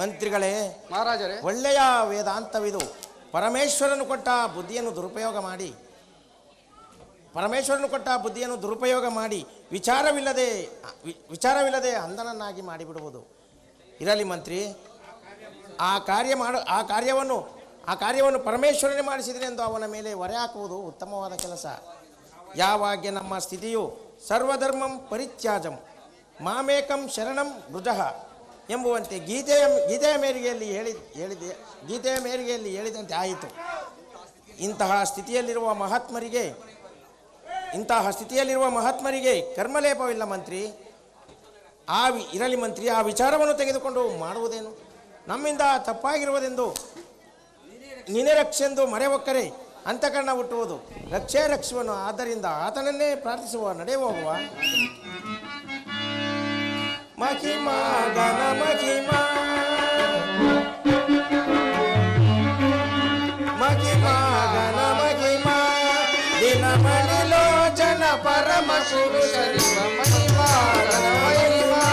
ಮಂತ್ರಿಗಳೇ, ಮಹಾರಾಜರೇ, ಒಳ್ಳೆಯ ವೇದಾಂತವಿದು. ಪರಮೇಶ್ವರನು ಕೊಟ್ಟ ಬುದ್ಧಿಯನ್ನು ದುರುಪಯೋಗ ಮಾಡಿ ವಿಚಾರವಿಲ್ಲದೆ ಅಂಧನನ್ನಾಗಿ ಮಾಡಿಬಿಡುವುದು. ಇರಲಿ ಮಂತ್ರಿ, ಆ ಕಾರ್ಯವನ್ನು ಪರಮೇಶ್ವರನೇ ಮಾಡಿಸಿದರೆ ಎಂದು ಅವನ ಮೇಲೆ ಹೊರೆ ಹಾಕುವುದು ಉತ್ತಮವಾದ ಕೆಲಸ. ಯಾವಾಗ ನಮ್ಮ ಸ್ಥಿತಿಯು ಸರ್ವಧರ್ಮಂ ಪರಿತ್ಯಾಜಂ ಮಾಮೇಕಂ ಶರಣಂ ಮೃಜಃ ಎಂಬುವಂತೆ ಗೀತೆಯ ಮೇರೆಗೆಯಲ್ಲಿ ಹೇಳಿದಂತೆ ಆಯಿತು. ಇಂತಹ ಸ್ಥಿತಿಯಲ್ಲಿರುವ ಮಹಾತ್ಮರಿಗೆ ಕರ್ಮಲೇಪವಿಲ್ಲ ಮಂತ್ರಿ. ಇರಲಿ ಮಂತ್ರಿ, ಆ ವಿಚಾರವನ್ನು ತೆಗೆದುಕೊಂಡು ಮಾಡುವುದೇನು? ನಮ್ಮಿಂದ ತಪ್ಪಾಗಿರುವುದೆಂದು ನಿನ್ನೆ ರಕ್ಷೆಂದು ಮರೆ ಒಕ್ಕರೆ ಅಂತಃಕರಣ ಹುಟ್ಟುವುದು. ರಕ್ಷುವನು, ಆದ್ದರಿಂದ ಆತನನ್ನೇ ಪ್ರಾರ್ಥಿಸುವ. ನಡೆ ಹೋಗುವ. ಮಹಿಮಾ ಗಣ ಮಹಿಮಾ ದಿನಮಣಿಲೋಚನ ಪರಮ ಪುರುಷ ಮಹಿಮಾ ಗಣ ಮಹಿಮಾ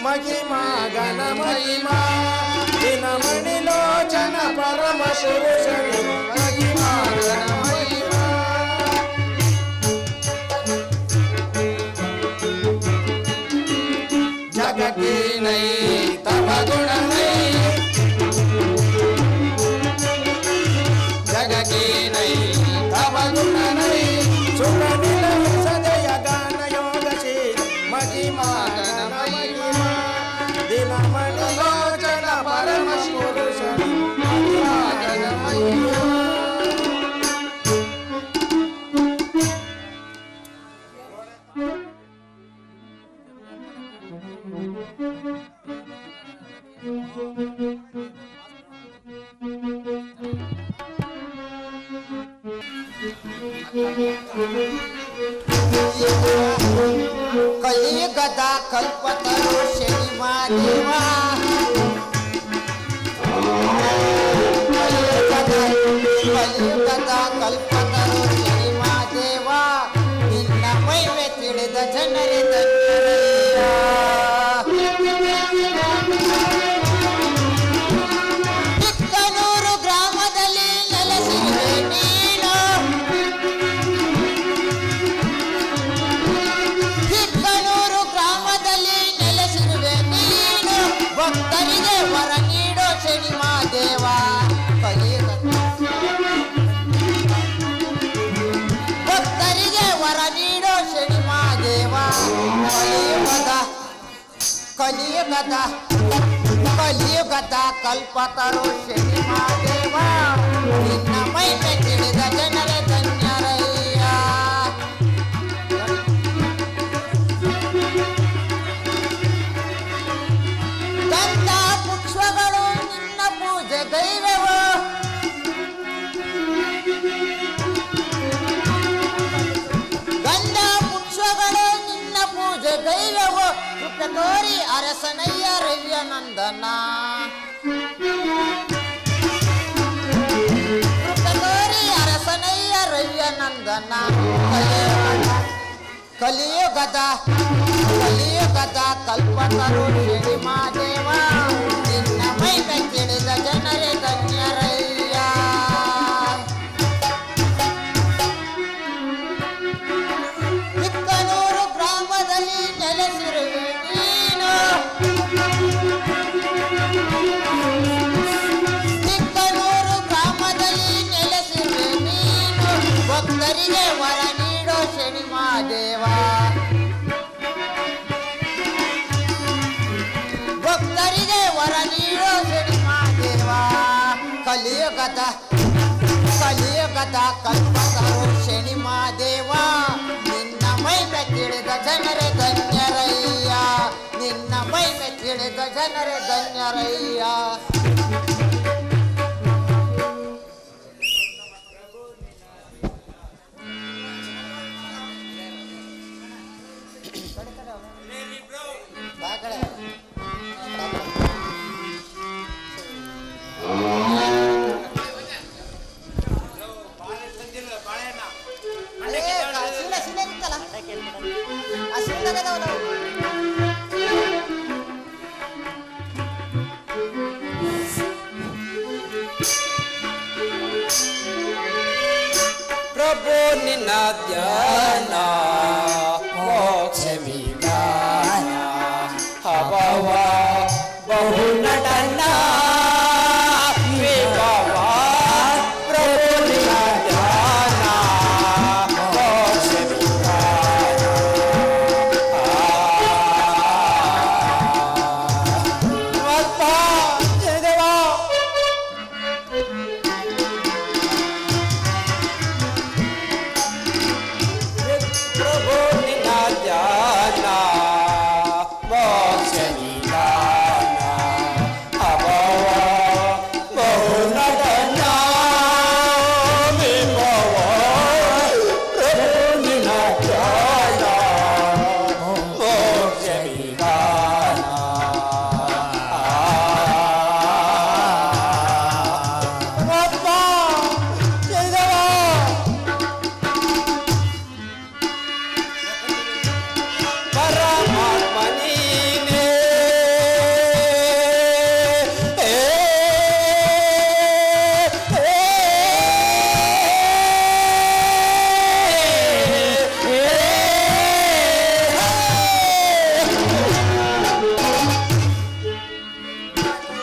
ಮಹಿಮಾ ಗಣ ಮಹಿಮಾ ದಿನಮಣಿಲೋಚನ ಪರಮ ಪುರುಷ ಮಹಿಮಾ ಗಣ ಮಹಿಮಾ जगती नहीं तब गुण नहीं, जगती नहीं तब गुण नहीं, सुन नील सदय गान योगशी महिमा गण महिमा दिनमणि लोचन परम पुरुष महिमा गण महिमा. ಕಲಿಯುಗದ ಕಲ್ಪತರು ಶನಿಮಾದೇವ, ಕಲಿಯುಗದ ಕಲ್ಪತರು ಶನಿಮಾದೇವ, ನಿನ್ನ ಮಹಿಮೆ ತಿಳಿದ ಜನರೇ ಧನ್ಯರಯ್ಯ. ಚಿಕ್ಕನೂರು ಗ್ರಾಮದಲ್ಲಿ ನೆಲೆಸಿರುವೆ ನೀನು, ಚಿಕ್ಕನೂರು ಗ್ರಾಮದಲ್ಲಿ ನೆಲೆಸಿರುವೆ ನೀನು, ಭಕ್ತರಿಗೆ ವರ ನೀಡೋ ಶನಿಮಾದೇವ. ಭಕ್ತರಿಗೆ ವರ ನೀಡೋ ಶನಿಮಾದೇವ. ಕಲಿಯುಗದ ಕಲ್ಪತರು ಶನಿಮಾದೇವ, ನಿನ್ನ ಮಹಿಮೆ ತಿಳಿದ ಜನರೇ ಧನ್ಯರಯ್ಯ. ಗಂಧ ಪುಷ್ಪಗಳು ನಿನ್ನ ಪೂಜೆ ಗೈರವು, ಗಂಧ ಪುಷ್ಪಗಳು ನಿನ್ನ ಪೂಜೆ ಗೈರವು, ಕೃಪೆ ತೋರಿ ಅರಸನಯ್ಯ ರವ್ಯನಂದನ, ಕೃಪೆ ತೋರಿ ಅರಸನಯ್ಯ ರವ್ಯನಂದನ. ಕಲಿಯುಗದ ಕಲ್ಪತರು ಶನಿಮಾದೇವ, ನಿನ್ನ ಮಹಿಮೆ ತಿಳಿದ ಜನರೇ ಧನ್ಯರಯ್ಯ. ಚಿಕ್ಕನೂರು ಗ್ರಾಮದಲ್ಲಿ ನೆಲೆಸಿರುವೆ ನೀನು, ಚಿಕ್ಕನೂರು ಗ್ರಾಮದಲ್ಲಿ ನೆಲೆಸಿರುವೆ ನೀನು, ಭಕ್ತರಿಗೆ ವರ ನೀಡೋ ಶನಿಮಾದೇವ. ಭಕ್ತರಿಗೆ ವರ ನೀಡೋ ಶನಿಮಾದೇವ. ಕಲಿಯುಗದ ಕಲ್ಪತರು ಶನಿಮಾದೇವ, ನಿನ್ನ ಮಹಿಮೆ ತಿಳಿದ ಜನರೇ ಧನ್ಯರಯ್ಯ, ನಿನ್ನ ಮಹಿಮೆ ತಿಳಿದ ಜನರೇ ಧನ್ಯರಯ್ಯ. ಆಗದವನು. ಪ್ರಭು ನಿನ್ನ ಧ್ಯಾನ ಮೋಕ್ಷ ವಿಧಾನ ಹಬವ ಬಹು ನಟನ ವಿಭವ ಪ್ರಭು ನಿನ್ನ ಧ್ಯಾನ ಮೋಕ್ಷ ವಿಧಾನ ಪ್ರಭು ನಿನ್ನ ಧ್ಯಾನ ಮೋಕ್ಷ ವಿಧಾನ ಅಭವ ಬಹು ನಟನ ವಿಭವ ಪ್ರಭು ನಿನ್ನ ಧ್ಯಾನ ಮೋಕ್ಷ ವಿಧಾನ ಪರಮಾತ್ಮ ಜಯದೇವ ಪರಮಾತ್ಮ ನೀನೇ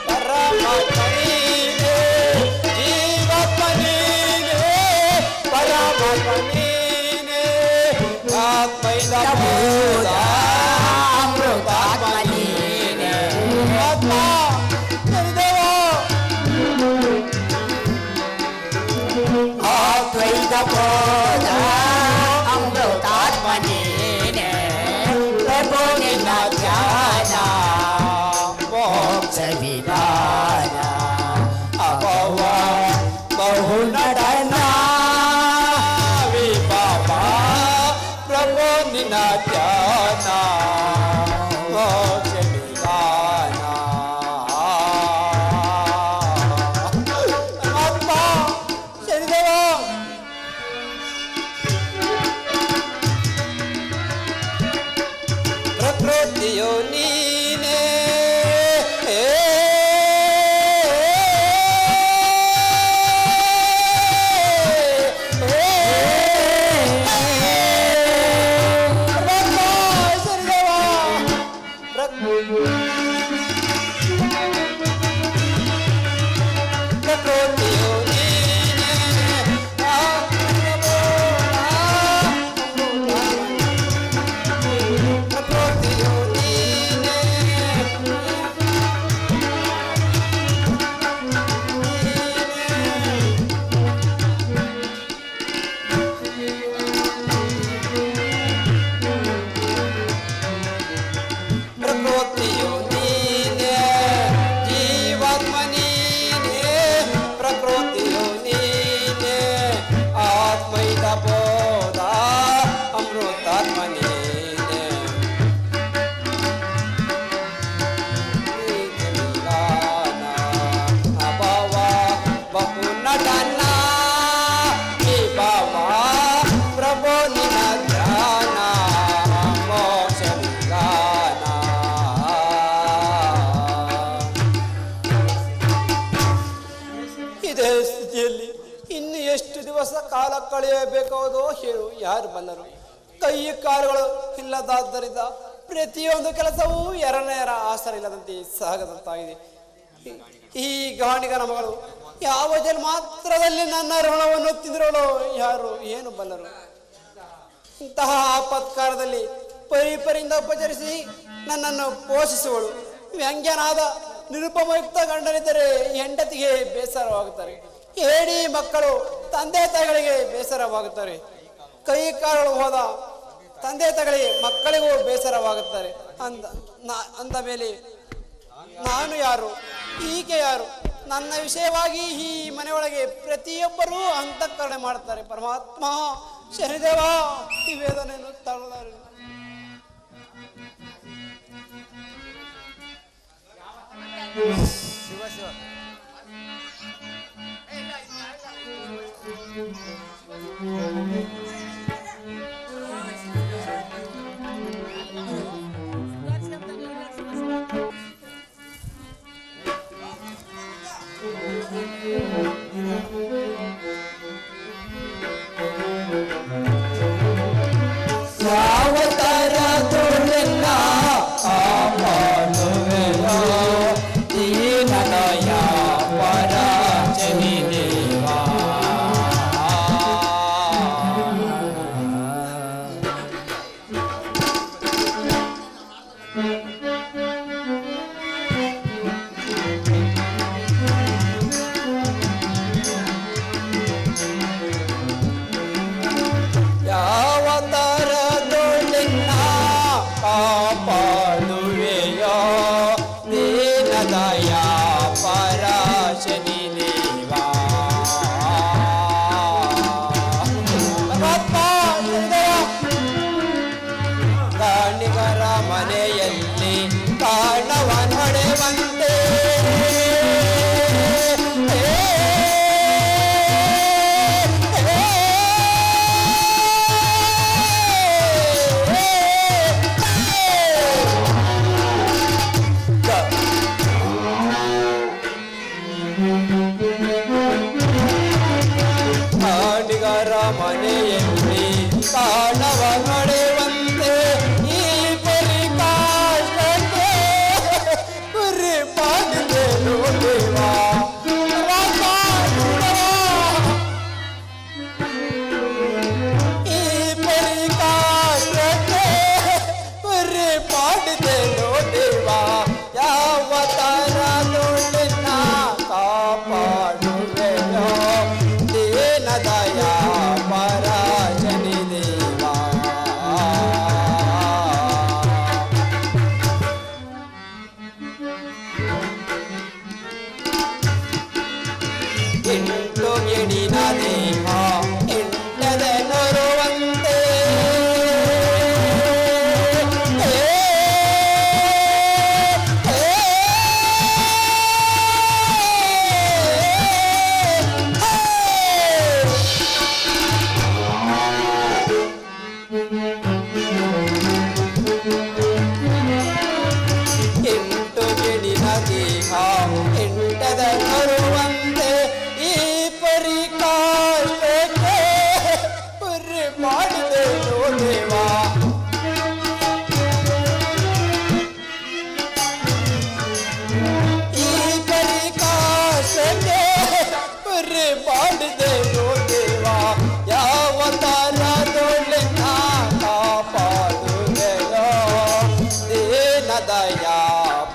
ಪರಮಾತ್ಮ ನೀನೇ ಜೀವಾತ್ಮ ನೀನೇ ಪರಮಾತ್ಮ ನೀನೇ ಆತ್ಮೈದ ಬೋಧ ಅಮೃತಾತ್ಮ ನೀನೇ ಆತ್ಮ ಜಯದೇವ ಅದ್ವೈತ ಬೋಧ ಅಮೃತಾತ್ಮ ನೀನೆ ಪ್ರಭು ನಿನ್ನ ಧ್ಯಾನ ಮೋಕ್ಷ ವಿಧಾನ ಅಭವ ಬಹು ನಟನ ವಿಭವ ಪ್ರಭು ನಿನ್ನ ಧ್ಯಾನ ಮೋಕ್ಷ ವಿಧಾನ ಪರಮಾತ್ಮ ಶನಿದೇವ ಪ್ರಕೃತಿಯು ನೀನೇ ಪ್ರಕೃತಿಯು ನೀನೇ ಪ್ರಕೃತಿಯು ನೀನೇ ಪ್ರಕೃತಿಯು ನೀನೇ ಜೀವಾತ್ಮ ನೀನೇ ಪ್ರಕೃತಿಯು ನೀನೇ ಆತ್ಮೈದ ಬೋಧ ಅಮೃತಾತ್ಮ ನೀನೇ ವಿಧಾನ ಅಭವ ಬಹು ನಟನ ವಿಭವ ಪ್ರಭು ನಿನ್ನ ಧ್ಯಾನ ಮೋಕ್ಷ ವಿಧಾನ ಇದೇ ಸ್ಥಿತಿಯಲ್ಲಿ ಇನ್ನು ಎಷ್ಟು ದಿವಸ ಕಾಲ ಕಳೆಯಬೇಕಾದೋ ಹೇಳು ಯಾರು ಬಲ್ಲರು ಕೈ ಕಾಲುಗಳು ಇಲ್ಲದಾದ್ದರಿಂದ ಪ್ರತಿಯೊಂದು ಕೆಲಸವೂ ಎರಡನೆಯರ ಆಸರ ಇಲ್ಲದಂತೆ ಸಾಗದಂತಾಗಿದೆ. ಈ ಗಾಣಿಗನ ಮಗಳು ಯಾವ ಜನ್ಮಾತ್ರದಲ್ಲಿ ನನ್ನ ಋಣವನ್ನು ತಿಂದಿರೋಳು ಯಾರು ಏನು ಬಲ್ಲರು. ಇಂತಹ ಆಪತ್ಕಾರದಲ್ಲಿ ಪರಿಪರಿಂದ ಉಪಚರಿಸಿ ನನ್ನನ್ನು ಪೋಷಿಸುವಳು. ವ್ಯಂಗ್ಯನಾದ ನಿರುಪಮಯುಕ್ತ ಗಂಡನಿದ್ದರೆ ಹೆಂಡತಿಗೆ ಬೇಸರವಾಗುತ್ತಾರೆ. ಹೇಡಿ ಮಕ್ಕಳು ತಂದೆ ತಾಯಿಗಳಿಗೆ ಬೇಸರವಾಗುತ್ತಾರೆ. ಕೈ ಕಾಲುಗಳು ಹೋದ ತಂದೆ ತಾಯಿಗಳಿಗೆ ಮಕ್ಕಳಿಗೂ ಬೇಸರವಾಗುತ್ತಾರೆ. ಅಂದ ಮೇಲೆ ನಾನು ಯಾರು, ಈಕೆ ಯಾರು? ನನ್ನ ವಿಷಯವಾಗಿ ಈ ಮನೆಯೊಳಗೆ ಪ್ರತಿಯೊಬ್ಬರೂ ಅಂತಃಕರಣೆ ಮಾಡ್ತಾರೆ. ಪರಮಾತ್ಮ ಶನಿದೇವ ಈ ವೇದನೆಯನ್ನು ತಗೊಳ್ಳಾರೆ. ಶಿವ ಶಿವ ಮನೆಯಲ್ಲಿ ತಾಣವ ನಡೆಯುವಂತೆ ಈ ಪರಿಕಾಶಕ್ಕೆ ಗುರಿ ಮಾಡಿದೆನು ದೇವಾ ಈ ಪರಿಕಾಶಕ್ಕೆ ಗುರಿ ಮಾಡಿದೆನು ದೇವಾ ಯಾವ ತರನುಳ್ಳಿನ ಕಾಪಾಡುವೆಯೋ ದೀನದಯ ಪರಾಯಣಿ ದೇವಾ ಎಂಟು ಎಡಿನ ದೇಹ ಎಂಟದೆ ನರುವಂತೆ ಎಂಟು ಗಿಡಿನ ದೇಹ ಎಂಟದ ಬರುವಂತೆ ಈ ಪರಿಕಾಶಕ್ಕೆ ಗುರಿ ಮಾಡಿದೆನು ದೇವಾ ಈ ಪರಿಕಾಶಕ್ಕೆ ಗುರಿ ಮಾಡಿದೆನು ದೇವಾ ಯಾವ ತರದೊಳಿನ ಕಾಪಾಡುವೆಯೋ ದೀನದಯ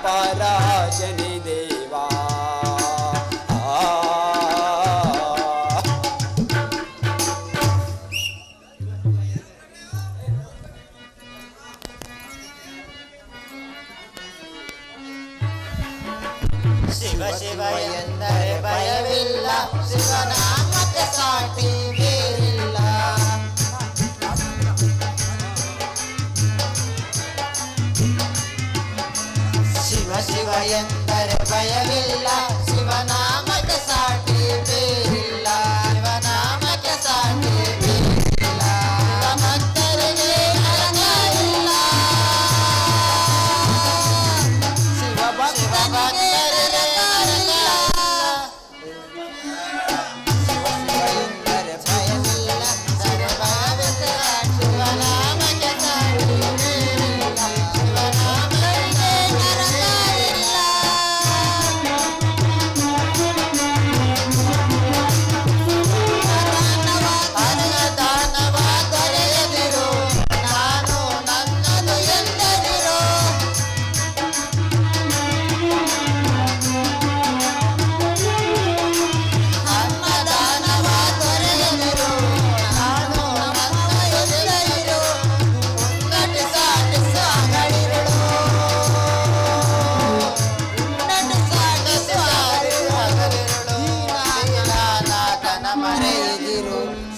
ಪರಾಜನಿ ದೇವಾ ಶಿವ ಶಿವ ಎಂದರೆ ಭಯವಿಲ್ಲ ಶಿವನಾಮಕ್ಕೆ ಸಾಟಿ ಬೇರಿಲ್ಲ ಶಿವ ಶಿವ ಎಂದರೆ ಭಯವಿಲ್ಲ ಶಿವನಾಮಕ್ಕೆ ಸಾಟಿ ಬೇರಿಲ್ಲ ಶಿವನಾಮಕ್ಕೆ ಸಾಟಿ ಬೇರಿಲ್ಲ ಭಕ್ತರಿಗೆ ಅರಗ ಇಲ್ಲ ಶಿವ ಭಕ್ತರಿಗೆ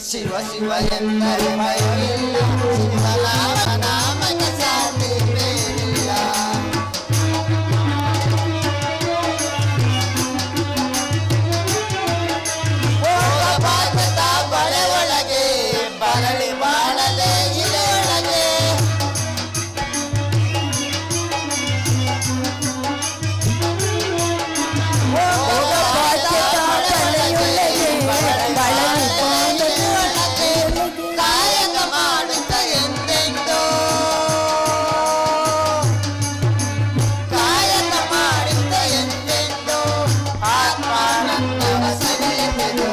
ಶಿವ ಶಿವ ಎಂದರೆ ಭಯವಿಲ್ಲ ಶಿವನಾಮಕ್ಕೆ ಸಾಟಿ ಬೇರಿಲ್ಲ ಭಾರತ ಬಳೆ ಒಳಗೆ ಬರಳಿ ಬಾಳಲೆ ಇಲೆಯೊಳಗೆ ಕಾಯಕ ಮಾಡುತ್ತ ಎಂದೆಂದೋ ಕಾಯಕ ಮಾಡುತ್ತ ಎಂದೆಂದೋ ಆತ್ಮಾನಂದವ ಸವಿಯುವೆನು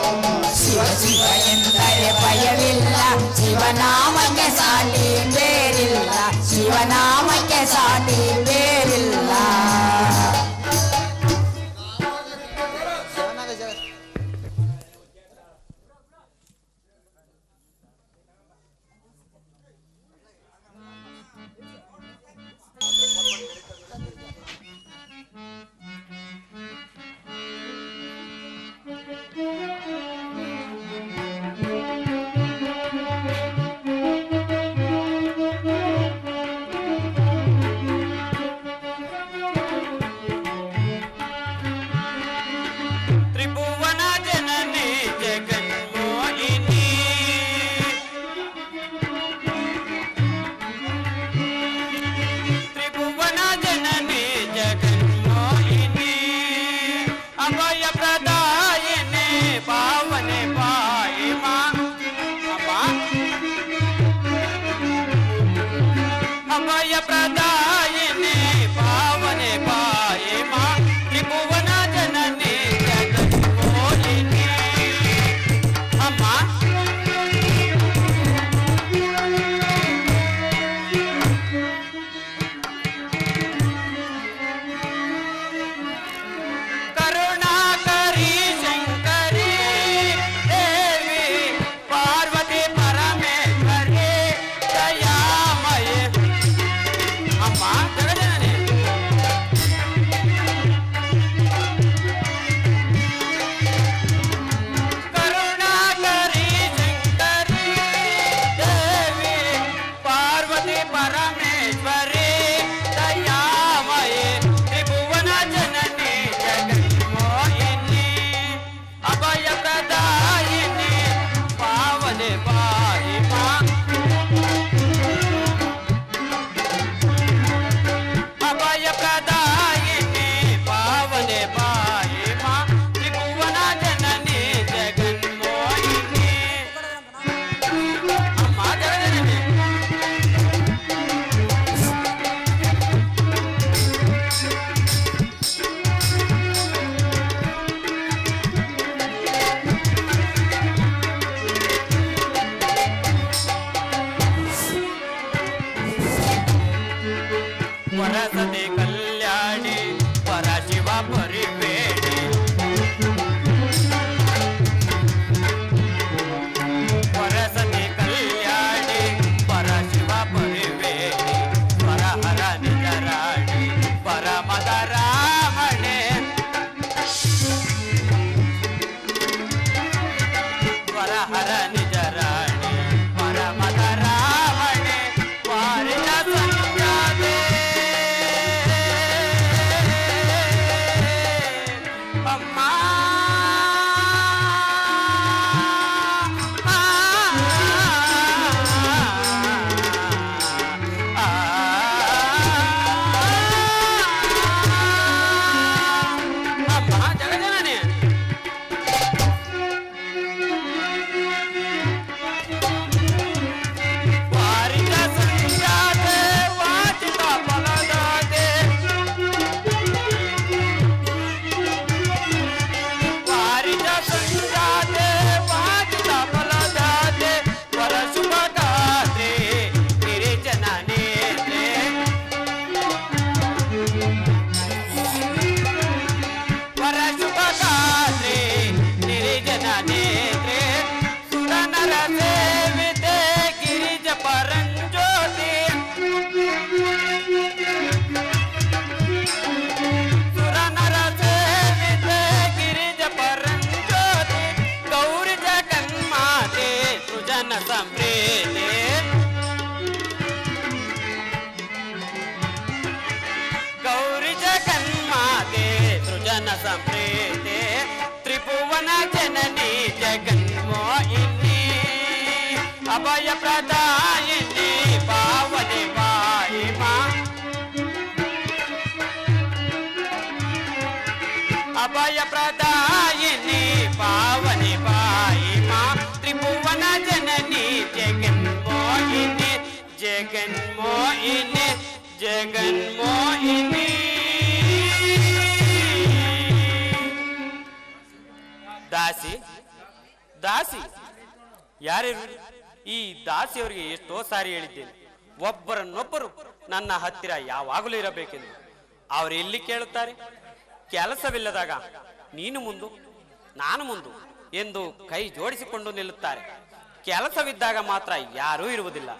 ಶಿವ ಶಿವ ಎಂದರೆ ಭಯವಿಲ್ಲ ಶಿವನಾಮಕ್ಕೆ ಸಾಟಿ ಬೇರಿಲ್ಲ ಶಿವನಾಮಕ್ಕೆ ಸಾಟಿ ಬೇರಿಲ್ಲ ಹರ ನಿಜ ರಾಣಿ ಪರಮದ ರಾವಣೆ ವಾರಿಯ ಸಂಜಾತೆ ಅಮ್ಮ ಸಂಪ್ರೀತೆ ತ್ರಿಭುವನ ಜನನಿ ಜಗನ್ಮೋಹಿನಿ ಅಭಯ ಪ್ರದಾಯಿನಿ ಪಾವನಿ ವಾಯಿಮಾ ಅಭಯ ಪ್ರದಾಯಿನಿ ಪಾವನಿ ವಾಯಿಮಾ ತ್ರಿಭುವನ ಜನನಿ ಜಗನ್ಮೋಹಿನಿ ಜಗನ್ಮೋಹಿನಿ ಜಗನ್ಮೋಹಿನಿ ದಾಸಿ ದಾಸಿ ಯಾರ್ಯಾರು ಈ ದಾಸಿಯವರಿಗೆ ಎಷ್ಟೋ ಸಾರಿ ಹೇಳಿದ್ದೇನೆ, ಒಬ್ಬರನ್ನೊಬ್ಬರು ನನ್ನ ಹತ್ತಿರ ಯಾವಾಗಲೂ ಇರಬೇಕೆಂದು. ಅವರು ಎಲ್ಲಿ ಕೇಳುತ್ತಾರೆ? ಕೆಲಸವಿಲ್ಲದಾಗ ನೀನು ಮುಂದು ನಾನು ಮುಂದು ಎಂದು ಕೈ ಜೋಡಿಸಿಕೊಂಡು ನಿಲ್ಲುತ್ತಾರೆ. ಕೆಲಸವಿದ್ದಾಗ ಮಾತ್ರ ಯಾರೂ ಇರುವುದಿಲ್ಲ.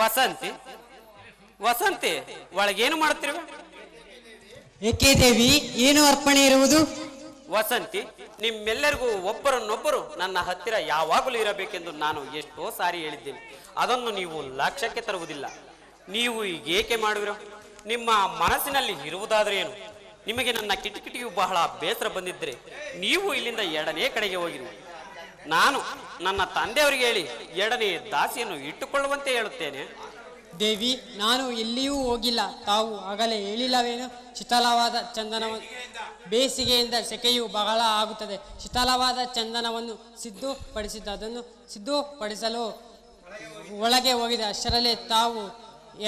ವಸಂತಿ ವಸಂತಿ ಒಳಗೇನು ಮಾಡುತ್ತಿರುವ? ಏಕೆ ದೇವಿ, ಏನು ಅರ್ಪಣೆ ಇರುವುದು? ವಸಂತಿ, ನಿಮ್ಮೆಲ್ಲರಿಗೂ ಒಬ್ಬರನ್ನೊಬ್ಬರು ನನ್ನ ಹತ್ತಿರ ಯಾವಾಗಲೂ ಇರಬೇಕೆಂದು ನಾನು ಎಷ್ಟೋ ಸಾರಿ ಹೇಳಿದ್ದೇನೆ. ಅದನ್ನು ನೀವು ಲಕ್ಷ್ಯಕ್ಕೆ ತರುವುದಿಲ್ಲ. ನೀವು ಏಕೆ ಮಾಡುವಿರೋ? ನಿಮ್ಮ ಮನಸ್ಸಿನಲ್ಲಿ ಇರುವುದಾದ್ರೆ ಏನು? ನಿಮಗೆ ನನ್ನ ಕಿಟಕಿಟಿಯು ಬಹಳ ಬೇಸರ ಬಂದಿದ್ದರೆ ನೀವು ಇಲ್ಲಿಂದ ಎರಡನೇ ಕಡೆಗೆ ಹೋಗಿರಿ. ನಾನು ನನ್ನ ತಂದೆಯವರಿಗೆ ಹೇಳಿ ಎರಡನೇ ದಾಸಿಯನ್ನು ಇಟ್ಟುಕೊಳ್ಳುವಂತೆ ಹೇಳುತ್ತೇನೆ. ದೇವಿ, ನಾನು ಎಲ್ಲಿಯೂ ಹೋಗಿಲ್ಲ. ತಾವು ಆಗಲೇ ಹೇಳಿಲ್ಲವೇನು? ಶೀತಲವಾದ ಚಂದನವನ್ನು, ಬೇಸಿಗೆಯಿಂದ ಸೆಕೆಯು ಬಹಳ ಆಗುತ್ತದೆ. ಶೀತಲವಾದ ಚಂದನವನ್ನು ಅದನ್ನು ಸಿದ್ಧಪಡಿಸಲು ಒಳಗೆ ಹೋಗಿದೆ. ಅಷ್ಟರಲ್ಲೇ ತಾವು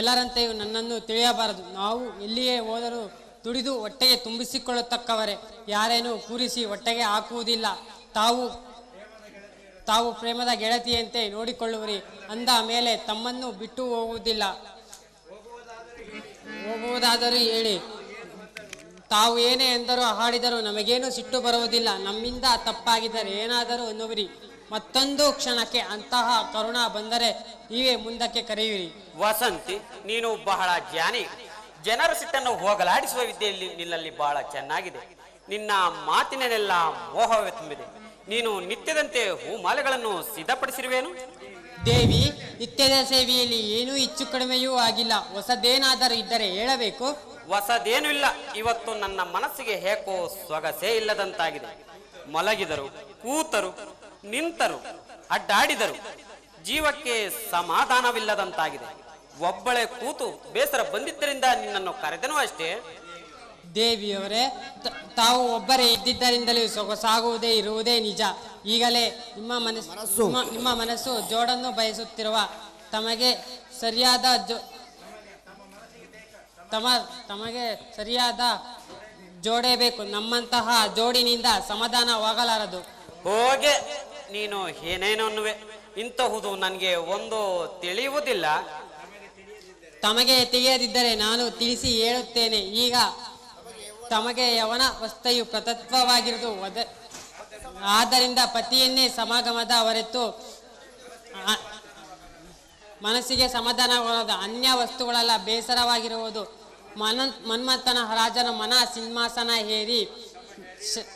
ಎಲ್ಲರಂತೆಯೂ ನನ್ನನ್ನು ತಿಳಿಯಬಾರದು. ನಾವು ಎಲ್ಲಿಯೇ ಹೋದರೂ ದುಡಿದು ಹೊಟ್ಟೆಗೆ ತುಂಬಿಸಿಕೊಳ್ಳತಕ್ಕವರೇ, ಯಾರೇನೂ ಕೂರಿಸಿ ಹೊಟ್ಟೆಗೆ ಹಾಕುವುದಿಲ್ಲ. ತಾವು ಪ್ರೇಮದ ಗೆಳತಿಯಂತೆ ನೋಡಿಕೊಳ್ಳುವರಿ. ಅಂದ ಮೇಲೆ ತಮ್ಮನ್ನು ಬಿಟ್ಟು ಹೋಗುವುದಾದರೂ ಹೇಳಿ. ತಾವು ಏನೇ ಎಂದರೂ ಹಾಡಿದರೂ ನಮಗೇನು ಸಿಟ್ಟು ಬರುವುದಿಲ್ಲ. ನಮ್ಮಿಂದ ತಪ್ಪಾಗಿದ್ದರೆ ಏನಾದರೂ ಅನ್ನುವಿರಿ. ಮತ್ತೊಂದು ಕ್ಷಣಕ್ಕೆ ಅಂತಹ ಕರುಣ ಬಂದರೆ ನೀವೇ ಮುಂದಕ್ಕೆ ಕರೆಯುವಿರಿ. ವಸಂತಿ, ನೀನು ಬಹಳ ಜ್ಞಾನಿ. ಜನರ ಸಿಟ್ಟನ್ನು ಹೋಗಲಾಡಿಸುವ ವಿದ್ಯೆಯಲ್ಲಿ ನಿನ್ನಲ್ಲಿ ಬಹಳ ಚೆನ್ನಾಗಿದೆ. ನಿನ್ನ ಮಾತಿನಲ್ಲೆಲ್ಲ ಮೋಹವೇ ತುಂಬಿದೆ. ನೀನು ನಿತ್ಯದಂತೆ ಹೂಮಾಲೆಗಳನ್ನು ಸಿದ್ಧಪಡಿಸಿರುವೇನು? ದೇವಿ, ನಿತ್ಯದ ಸೇವೆಯಲ್ಲಿ ಏನೂ ಹೆಚ್ಚು ಕಡಿಮೆಯೂ ಆಗಿಲ್ಲ. ಹೊಸದೇನಾದರೂ ಇದ್ದರೆ ಹೇಳಬೇಕು. ಹೊಸದೇನು ಇಲ್ಲ. ಇವತ್ತು ನನ್ನ ಮನಸ್ಸಿಗೆ ಹೇಕೋ ಸೊಗಸೇ ಇಲ್ಲದಂತಾಗಿದೆ. ಮಲಗಿದರು, ಕೂತರು, ನಿಂತರು, ಅಡ್ಡಾಡಿದರು, ಜೀವಕ್ಕೆ ಸಮಾಧಾನವಿಲ್ಲದಂತಾಗಿದೆ. ಒಬ್ಬಳೇ ಕೂತು ಬೇಸರ ಬಂದಿದ್ದರಿಂದ ನಿನ್ನನ್ನು ಕರೆದನು ಅಷ್ಟೇ. ದೇವಿಯವರೇ, ತಾವು ಒಬ್ಬರೇ ಇದ್ದಿದ್ದರಿಂದಲೇ ಸೊಗಸಾಗುವುದೇ ಇರುವುದೇ ನಿಜ. ಈಗಲೇ ನಿಮ್ಮ ಮನಸ್ಸು ಜೋಡನ್ನು ಬಯಸುತ್ತಿರುವ ತಮಗೆ ಸರಿಯಾದ ಜೋಡೇ ಬೇಕು. ನಮ್ಮಂತಹ ಜೋಡಿನಿಂದ ಸಮಾಧಾನವಾಗಲಾರದು. ಹೋಗೆ, ನೀನು ಏನೇನೋ ಅನ್ನುವೆ. ಇಂತಹುದು ನನಗೆ ಒಂದು ತಿಳಿಯುವುದಿಲ್ಲ. ತಮಗೆ ತಿಳಿಯದಿದ್ದರೆ ನಾನು ತಿಳಿಸಿ ಹೇಳುತ್ತೇನೆ. ಈಗ ತಮಗೆ ಯವನ ವಸ್ತುವು ಪ್ರತತ್ವವಾಗಿರುವುದು. ಆದ್ದರಿಂದ ಪತಿಯನ್ನೇ ಸಮಾಗಮದ ಹೊರತು ಮನಸ್ಸಿಗೆ ಸಮಾಧಾನವಾದ ಅನ್ಯ ವಸ್ತುಗಳೆಲ್ಲ ಬೇಸರವಾಗಿರುವುದು. ಮನ್ಮಥನ ರಾಜನು ಮನ ಸಿಂಹಾಸನ ಏರಿ